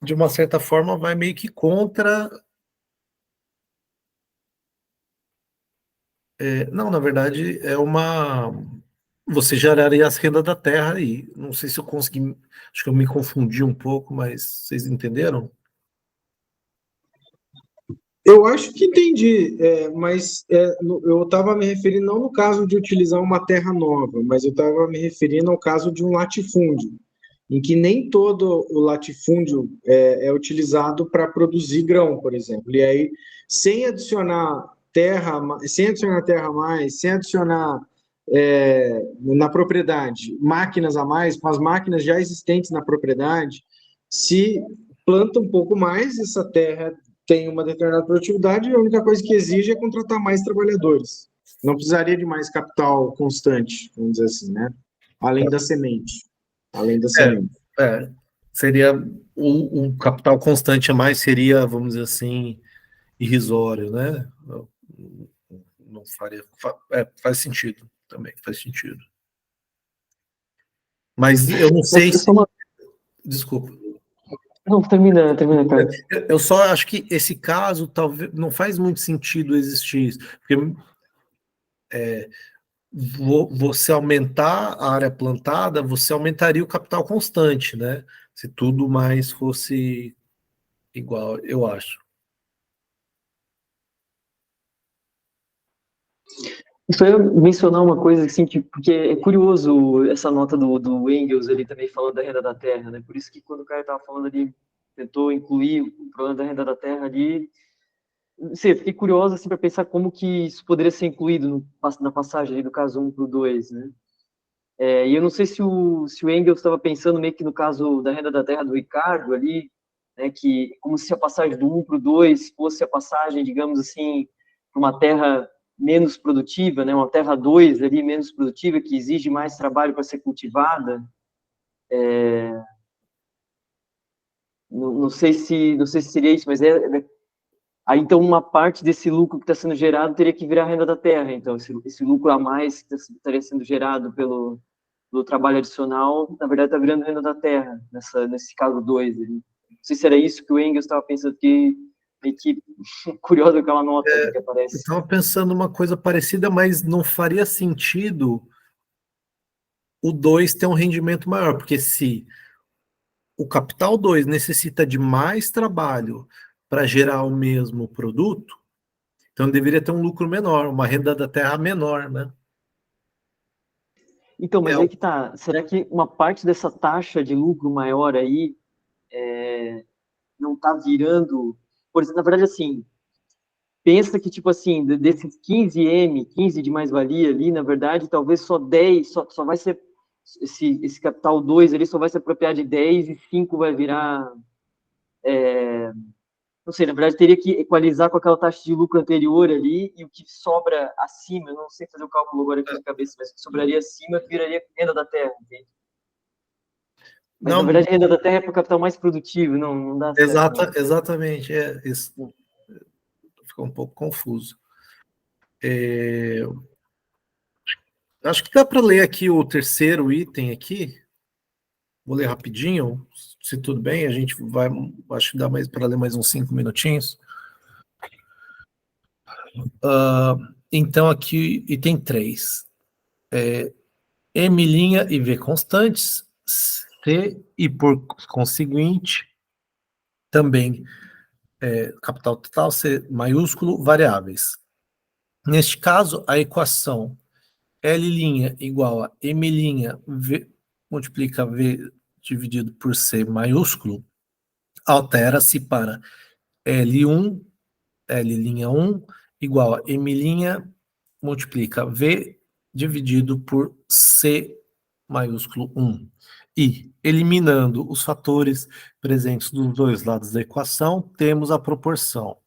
de uma certa forma, vai meio que contra. Não, na verdade, você geraria as rendas da terra aí. Não sei se eu consegui. Acho que eu me confundi um pouco, mas vocês entenderam? Eu acho que entendi, mas eu estava me referindo não no caso de utilizar uma terra nova, mas eu estava me referindo ao caso de um latifúndio, em que nem todo o latifúndio é utilizado para produzir grão, por exemplo. E aí, sem adicionar terra a mais, sem adicionar na propriedade máquinas a mais, com as máquinas já existentes na propriedade, se planta um pouco mais, essa terra tem uma determinada produtividade e a única coisa que exige é contratar mais trabalhadores. Não precisaria de mais capital constante, vamos dizer assim, né? Além da semente. Além da semente. Seria o capital constante a mais seria, vamos dizer assim, irrisório, né? Não faria. Faz sentido também, faz sentido. Mas eu não sei se. Desculpa. Não, termina, cara. Eu só acho que esse caso talvez não faz muito sentido existir, porque você aumentar a área plantada, você aumentaria o capital constante, né? Se tudo mais fosse igual, eu acho. Isso eu ia mencionar uma coisa assim, porque é curioso essa nota do Engels ali também falando da renda da terra, né? Por isso que quando o cara estava falando ali, tentou incluir o problema da renda da terra ali, fiquei curioso assim para pensar como que isso poderia ser incluído na passagem ali do caso 1 para o 2, né? E eu não sei se o Engels estava pensando meio que no caso da renda da terra do Ricardo ali, né, que como se a passagem do 1 para o 2 fosse a passagem, digamos assim, para uma terra menos produtiva, né, uma terra 2 ali menos produtiva, que exige mais trabalho para ser cultivada. Não sei se seria isso, mas aí então uma parte desse lucro que está sendo gerado teria que virar renda da terra, então esse lucro a mais que estaria sendo gerado pelo trabalho adicional, na verdade está virando renda da terra, nesse caso 2. Não sei se era isso que o Engels estava pensando, que meio que curioso aquela nota que aparece. Eu estava pensando uma coisa parecida, mas não faria sentido o 2 ter um rendimento maior, porque se o capital 2 necessita de mais trabalho para gerar o mesmo produto, então deveria ter um lucro menor, uma renda da terra menor, né? Então, mas aí que tá, será que uma parte dessa taxa de lucro maior aí não está virando, por exemplo, na verdade assim, pensa que tipo assim, desses 15 de mais-valia ali, na verdade, talvez só 10, só vai ser esse capital 2 ali só vai se apropriar de 10 e 5 vai virar não sei, na verdade teria que equalizar com aquela taxa de lucro anterior ali, e o que sobra acima, eu não sei fazer o cálculo agora aqui na cabeça, mas o que sobraria acima viraria renda da terra, entende? Mas Não, na verdade a renda da terra é para o capital mais produtivo, não dá certo. exatamente, isso ficou um pouco confuso. Acho que dá para ler aqui o terceiro item aqui. Vou ler rapidinho, se tudo bem, a gente vai, acho que dá mais para ler mais uns 5 minutinhos. Então aqui, item 3. M' e V constantes, C e por conseguinte, também capital total, C maiúsculo, variáveis. Neste caso, a equação L' igual a M' V multiplica V dividido por C maiúsculo, altera-se para L1 igual a M' multiplica V dividido por C maiúsculo 1. E, eliminando os fatores presentes dos dois lados da equação, temos a proporção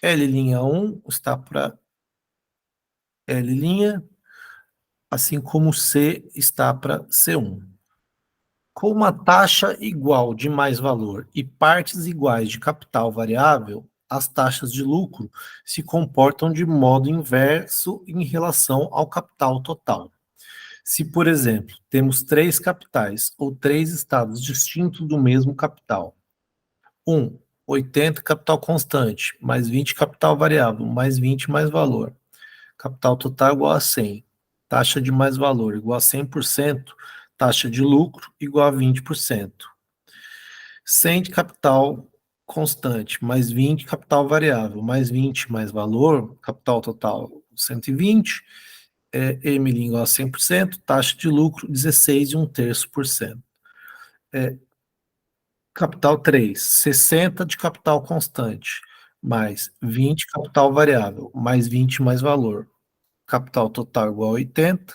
L'1 está para L', assim como C está para C1. Com uma taxa igual de mais-valor e partes iguais de capital variável, as taxas de lucro se comportam de modo inverso em relação ao capital total. Se, por exemplo, temos 3 capitais ou 3 estados distintos do mesmo capital. 80 capital constante, mais 20 capital variável, mais 20 mais valor. Capital total igual a 100. Taxa de mais valor igual a 100%. Taxa de lucro igual a 20%. 100 de capital constante, mais 20 capital variável, mais 20 mais valor, capital total 120, M igual a 100%, taxa de lucro 16,1%. Capital 3, 60 de capital constante, mais 20 capital variável, mais 20 mais valor. Capital total igual a 80,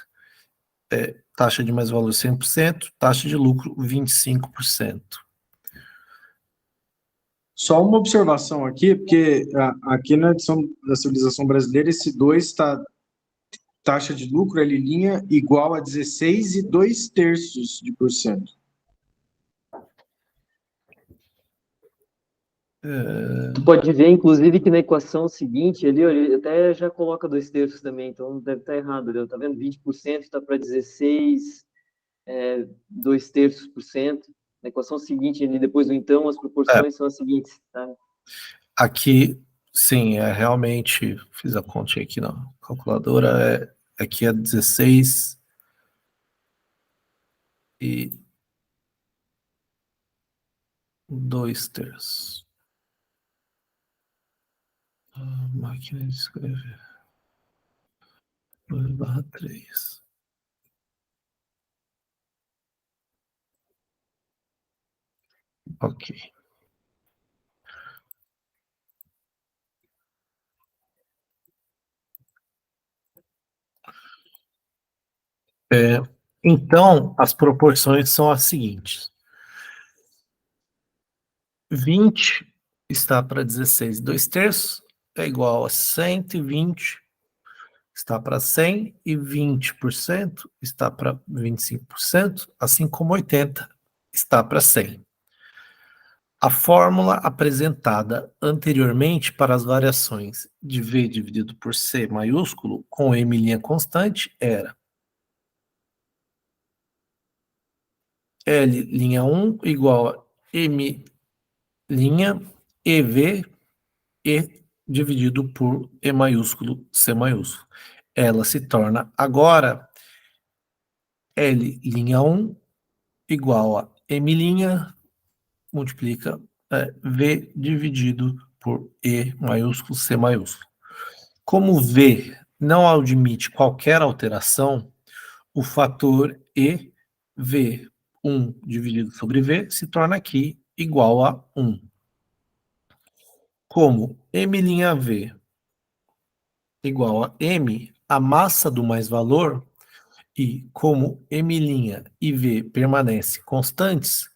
taxa de mais valor 100%, taxa de lucro 25%. Só uma observação aqui, porque aqui na edição da civilização brasileira, esse 2 está taxa de lucro, L' igual a 16,2%. Tu pode ver, inclusive, que na equação seguinte, ali, ó, ele até já coloca 2/3 também, então deve estar errado, né? Tá vendo? 20% está para 16, 2/3%. Na equação seguinte, ali, depois do então, as proporções são as seguintes, tá? Aqui, sim, realmente, fiz a conta aqui na calculadora, aqui é 16 e 2/3. Máquina de escrever. 2/3. Ok. Então, as proporções são as seguintes. 20 está para 16 2/3, é igual a 120, está para 100, e 20% está para 25%, assim como 80 está para 100. A fórmula apresentada anteriormente para as variações de V dividido por C maiúsculo com M' constante era L'1 igual a M' EV E dividido por E maiúsculo C maiúsculo. Ela se torna agora L'1 igual a M' multiplica V dividido por E maiúsculo C maiúsculo. Como V não admite qualquer alteração, o fator E, V1 dividido sobre V, se torna aqui igual a 1. Como M'(V) igual a M, a massa do mais-valor, e como M' e V permanecem constantes,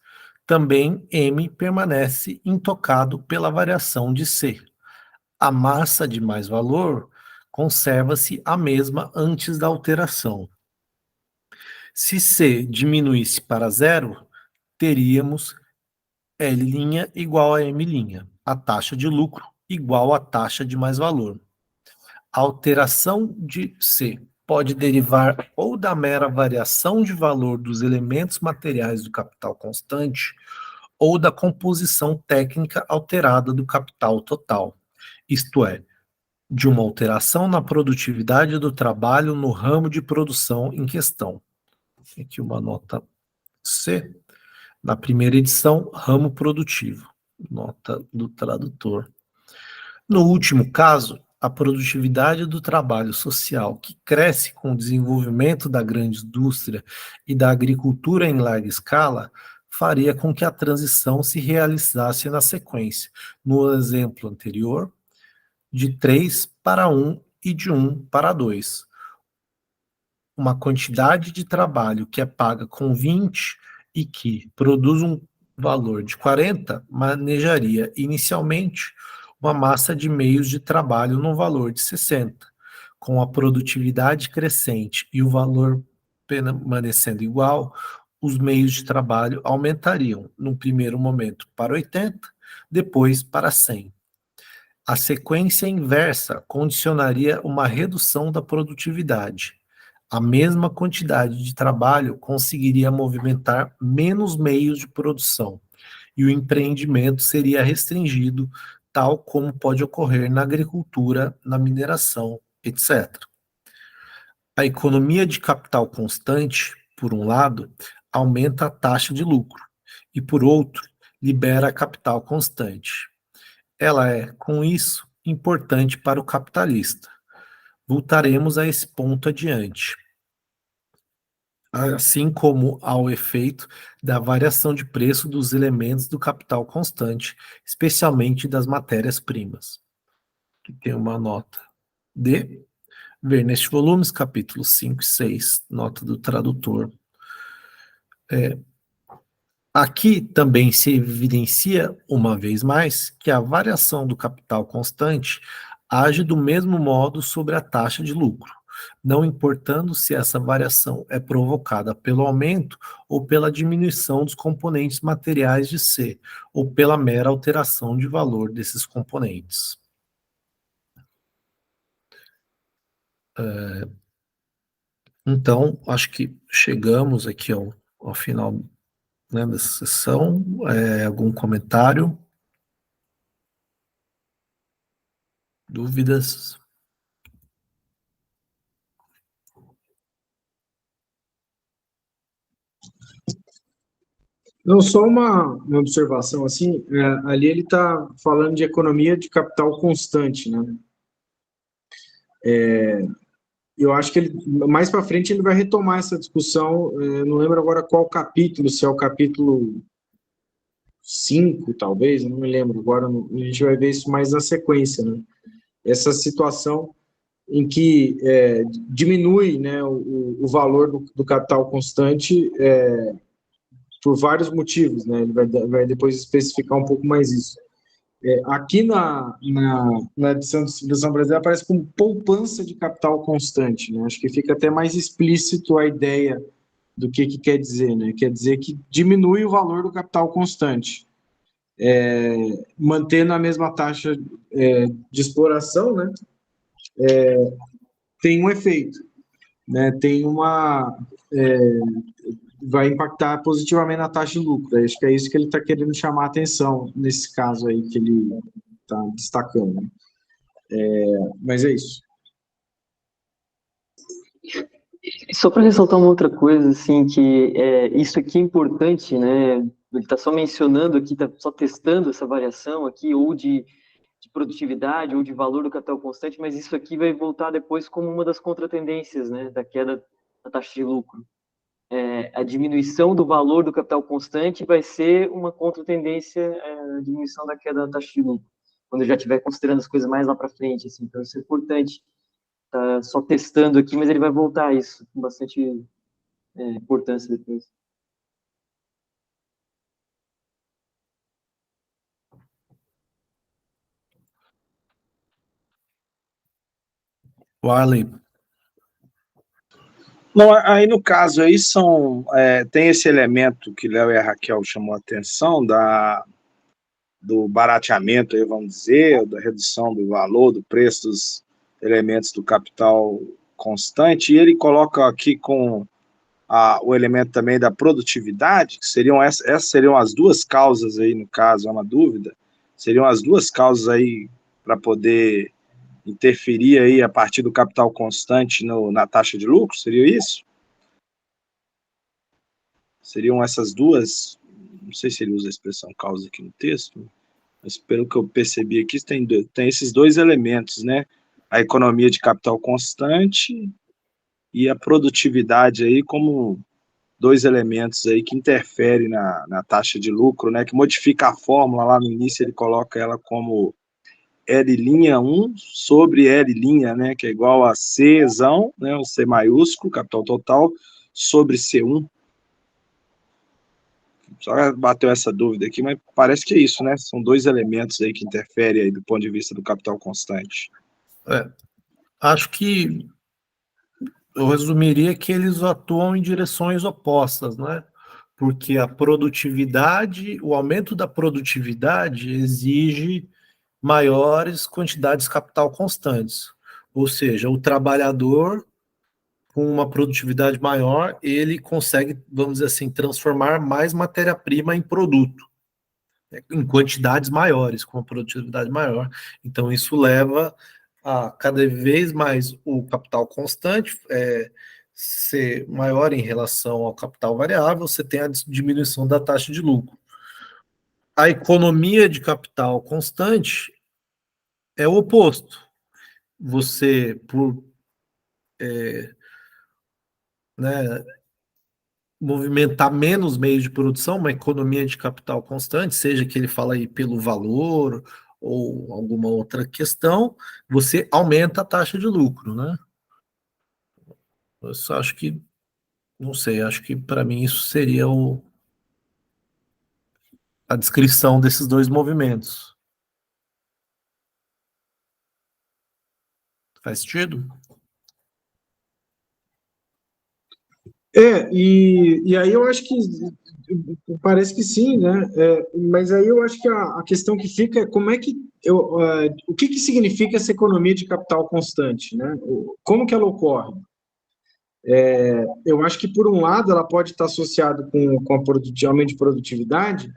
também M permanece intocado pela variação de C. A massa de mais-valor conserva-se a mesma antes da alteração. Se C diminuísse para zero, teríamos L' igual a M', a taxa de lucro igual à taxa de mais-valor. A alteração de C pode derivar ou da mera variação de valor dos elementos materiais do capital constante, ou da composição técnica alterada do capital total, isto é, de uma alteração na produtividade do trabalho no ramo de produção em questão. Aqui uma nota C, na primeira edição, ramo produtivo, nota do tradutor. No último caso, a produtividade do trabalho social, que cresce com o desenvolvimento da grande indústria e da agricultura em larga escala, faria com que a transição se realizasse na sequência, no exemplo anterior, de 3 para 1 e de 1 para 2. Uma quantidade de trabalho que é paga com 20 e que produz um valor de 40, manejaria inicialmente uma massa de meios de trabalho no valor de 60. Com a produtividade crescente e o valor permanecendo igual, os meios de trabalho aumentariam, no primeiro momento para 80, depois para 100. A sequência inversa condicionaria uma redução da produtividade. A mesma quantidade de trabalho conseguiria movimentar menos meios de produção, e o empreendimento seria restringido, tal como pode ocorrer na agricultura, na mineração, etc. A economia de capital constante, por um lado, aumenta a taxa de lucro, e por outro, libera capital constante. Ela é, com isso, importante para o capitalista. Voltaremos a esse ponto adiante. Assim como ao efeito da variação de preço dos elementos do capital constante, especialmente das matérias-primas. Aqui tem uma nota D. Ver neste volumes, capítulos 5 e 6, nota do tradutor. Aqui também se evidencia, uma vez mais, que a variação do capital constante age do mesmo modo sobre a taxa de lucro, não importando se essa variação é provocada pelo aumento ou pela diminuição dos componentes materiais de C, ou pela mera alteração de valor desses componentes. Então, acho que chegamos aqui ao final, né, dessa sessão. Algum comentário? Dúvidas? Não, só uma observação assim, ali ele está falando de economia de capital constante, né? Eu acho que ele, mais para frente ele vai retomar essa discussão, não lembro agora qual capítulo, se é o capítulo 5 talvez, eu não me lembro, agora a gente vai ver isso mais na sequência, né? Essa situação em que diminui, né, o valor do capital constante por vários motivos, né? Ele vai depois especificar um pouco mais isso. Aqui na edição de Civilização Brasileira aparece como poupança de capital constante, né? Acho que fica até mais explícito a ideia do que quer dizer, né? Quer dizer que diminui o valor do capital constante, mantendo a mesma taxa de exploração, né? Tem um efeito, né? Vai impactar positivamente na taxa de lucro. Acho que é isso que ele está querendo chamar a atenção nesse caso aí que ele está destacando, né? Mas é isso. Só para ressaltar uma outra coisa, assim, que isso aqui é importante, né? Ele está só mencionando aqui, está só testando essa variação aqui, ou de produtividade, ou de valor do capital constante, mas isso aqui vai voltar depois como uma das contratendências, né? Da queda da taxa de lucro. A diminuição do valor do capital constante vai ser uma contratendência à diminuição da queda da taxa de lucro, quando eu já estiver considerando as coisas mais lá para frente, assim. Então, isso é importante. Tá só testando aqui, mas ele vai voltar a isso com bastante importância depois. Warley. Não, aí no caso aí tem esse elemento que Léo e a Raquel chamou a atenção do barateamento, aí, vamos dizer, da redução do valor, do preço dos elementos do capital constante, e ele coloca aqui com o elemento também da produtividade, que essas seriam as duas causas aí, no caso, é uma dúvida, seriam as duas causas aí para poder interferir aí a partir do capital constante na taxa de lucro, seria isso? Seriam essas duas, não sei se ele usa a expressão causa aqui no texto, mas pelo que eu percebi aqui, tem esses dois elementos, né? A economia de capital constante e a produtividade aí como dois elementos aí que interferem na taxa de lucro, né? Que modifica a fórmula lá no início, ele coloca ela como L'1 sobre L', né? Que é igual a Czão, né? O C maiúsculo, capital total, sobre C1. Só bateu essa dúvida aqui, mas parece que é isso, né? São dois elementos aí que interferem aí do ponto de vista do capital constante. Acho que eu resumiria que eles atuam em direções opostas, né? Porque a produtividade, o aumento da produtividade exige maiores quantidades de capital constantes. Ou seja, o trabalhador com uma produtividade maior, ele consegue, vamos dizer assim, transformar mais matéria-prima em produto, né, em quantidades maiores, com uma produtividade maior. Então, isso leva a cada vez mais o capital constante ser maior em relação ao capital variável, você tem a diminuição da taxa de lucro. A economia de capital constante é o oposto. Você, por né, movimentar menos meios de produção, uma economia de capital constante, seja que ele fala aí pelo valor ou alguma outra questão, você aumenta a taxa de lucro, né? Eu só acho que, não sei, acho que para mim isso seria a descrição desses dois movimentos. Faz sentido? E aí eu acho que parece que sim, né? Mas aí eu acho que a questão que fica é como é que o que significa essa economia de capital constante, né? Como que ela ocorre? Eu acho que por um lado ela pode estar associada com aumento de produtividade,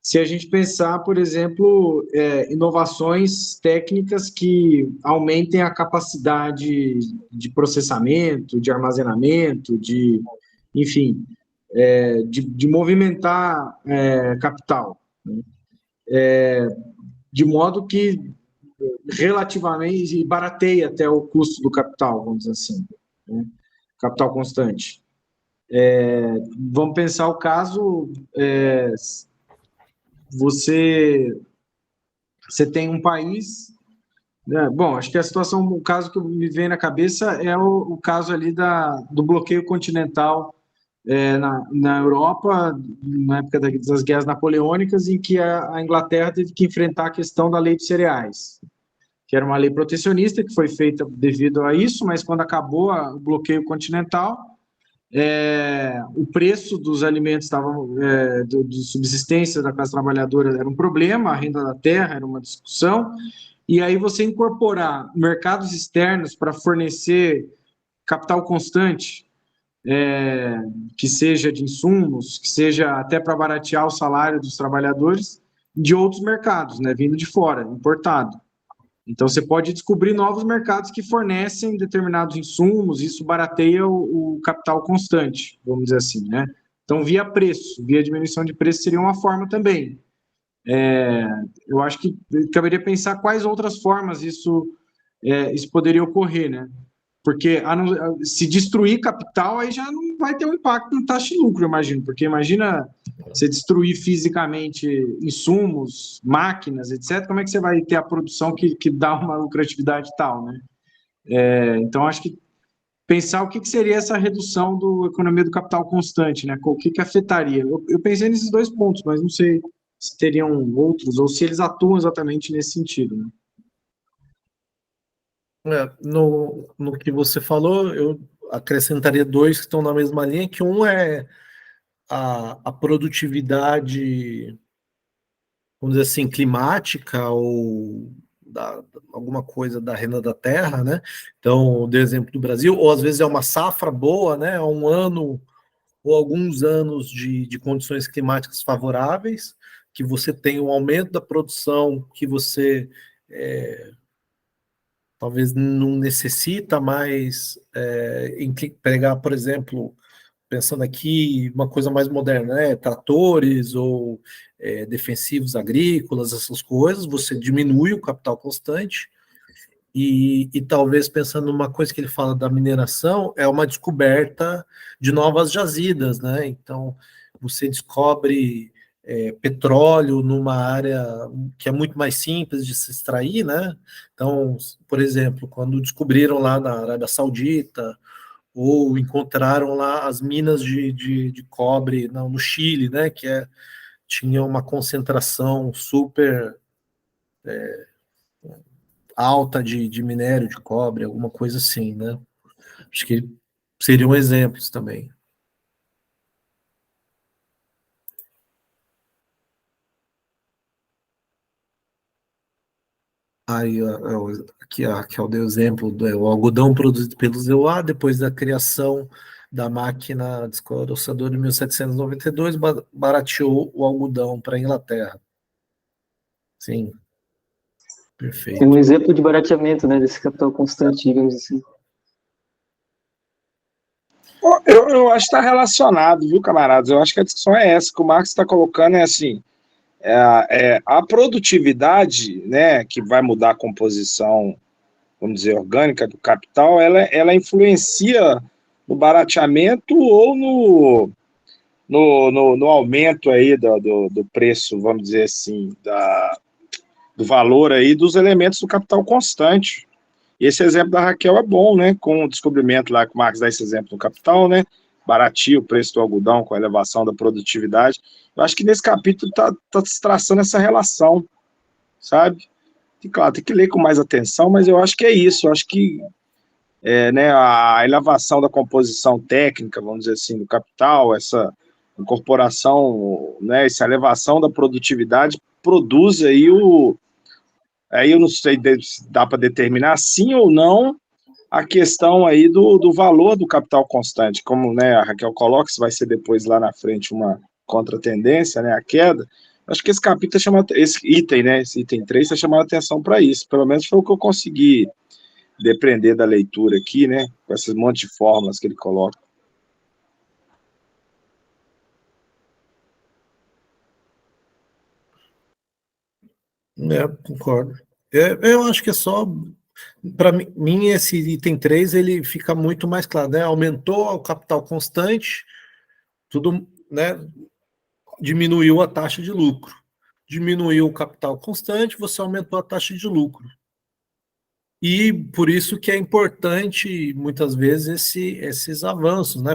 se a gente pensar, por exemplo, inovações técnicas que aumentem a capacidade de processamento, de armazenamento, enfim, de movimentar capital, né? De modo que relativamente barateia até o custo do capital, vamos dizer assim, né? Capital constante. Vamos pensar o caso, você tem um país, né? Bom, acho que a situação, o caso que me vem na cabeça é o caso ali do bloqueio continental na Europa, na época das guerras napoleônicas, em que a Inglaterra teve que enfrentar a questão da lei de cereais, que era uma lei protecionista que foi feita devido a isso, mas quando acabou o bloqueio continental, o preço dos alimentos de subsistência da classe trabalhadora era um problema, a renda da terra era uma discussão, e aí você incorporar mercados externos para fornecer capital constante, que seja de insumos, que seja até para baratear o salário dos trabalhadores, de outros mercados, né, vindo de fora, importado. Então, você pode descobrir novos mercados que fornecem determinados insumos, isso barateia o capital constante, vamos dizer assim, né? Então, via preço, via diminuição de preço seria uma forma também. Eu acho que caberia pensar quais outras formas isso poderia ocorrer, né? Porque se destruir capital, aí já não vai ter um impacto no taxa de lucro, eu imagino. Porque imagina você destruir fisicamente insumos, máquinas, etc., como é que você vai ter a produção que dá uma lucratividade tal, né? Então, acho que pensar o que seria essa redução da economia do capital constante, né? O que afetaria? Eu pensei nesses dois pontos, mas não sei se teriam outros, ou se eles atuam exatamente nesse sentido, né? No que você falou, eu acrescentaria dois que estão na mesma linha, que um é a produtividade, vamos dizer assim, climática ou alguma coisa da renda da terra, né? Então, dei exemplo do Brasil, ou às vezes é uma safra boa, né? Um ano ou alguns anos de condições climáticas favoráveis, que você tem um aumento da produção, que você talvez não necessita mais pegar, por exemplo, pensando aqui, uma coisa mais moderna, né? Tratores ou defensivos agrícolas, essas coisas, você diminui o capital constante e talvez pensando numa coisa que ele fala da mineração, é uma descoberta de novas jazidas, né? Então, você descobre petróleo numa área que é muito mais simples de se extrair, né? Então, por exemplo, quando descobriram lá na Arábia Saudita, ou encontraram lá as minas de cobre no Chile, né? Que tinha uma concentração super alta de minério de cobre, alguma coisa assim, né? Acho que seriam exemplos também. Aí, aqui eu dei o exemplo do algodão produzido pelo ZEUA, depois da criação da máquina descorossadora em 1792, barateou o algodão para a Inglaterra. Sim, Tem um perfeito. exemplo de barateamento, né, desse capital constante, digamos assim. Eu acho que está relacionado, viu, camaradas? Eu acho que a discussão é essa, que o Marx está colocando é assim, a produtividade, né, que vai mudar a composição, vamos dizer, orgânica do capital, ela influencia no barateamento ou no aumento aí do preço, vamos dizer assim, do valor aí dos elementos do capital constante. E esse exemplo da Raquel é bom, né? Com o descobrimento lá que o Marx dá esse exemplo no Capital, né? Baratia o preço do algodão com a elevação da produtividade. Eu acho que nesse capítulo tá se traçando essa relação, sabe? E claro, tem que ler com mais atenção, mas eu acho que é isso. Eu acho que né, a elevação da composição técnica, vamos dizer assim, do capital, essa incorporação, né, essa elevação da produtividade produz aí aí eu não sei se dá para determinar sim ou não a questão aí do valor do capital constante, como, né, a Raquel coloca, se vai ser depois lá na frente uma contratendência, né, a queda. Acho que esse capítulo chama, esse item, né, esse item 3 está chamando a atenção para isso, pelo menos foi o que eu consegui depender da leitura aqui, né, com esses monte de fórmulas que ele coloca. Concordo. Eu acho que é só, para mim, esse item 3 ele fica muito mais claro, né? Aumentou o capital constante, tudo, né? Diminuiu a taxa de lucro. Diminuiu o capital constante, você aumentou a taxa de lucro. E por isso que é importante, muitas vezes, esses avanços, né?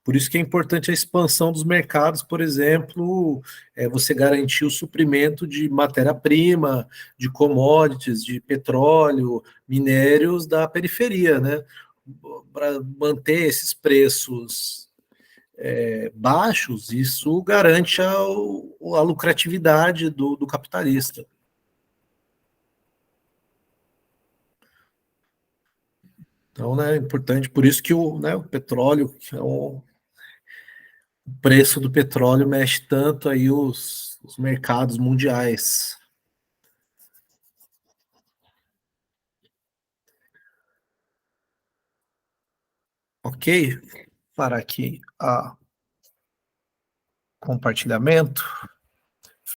Por isso que é importante a expansão dos mercados, por exemplo, você garantir o suprimento de matéria-prima, de commodities, de petróleo, minérios da periferia, né? Para manter esses preços baixos, isso garante a lucratividade do capitalista. Então, né, é importante, por isso que o petróleo, que o preço do petróleo mexe tanto aí os mercados mundiais. Ok? Para aqui a compartilhamento.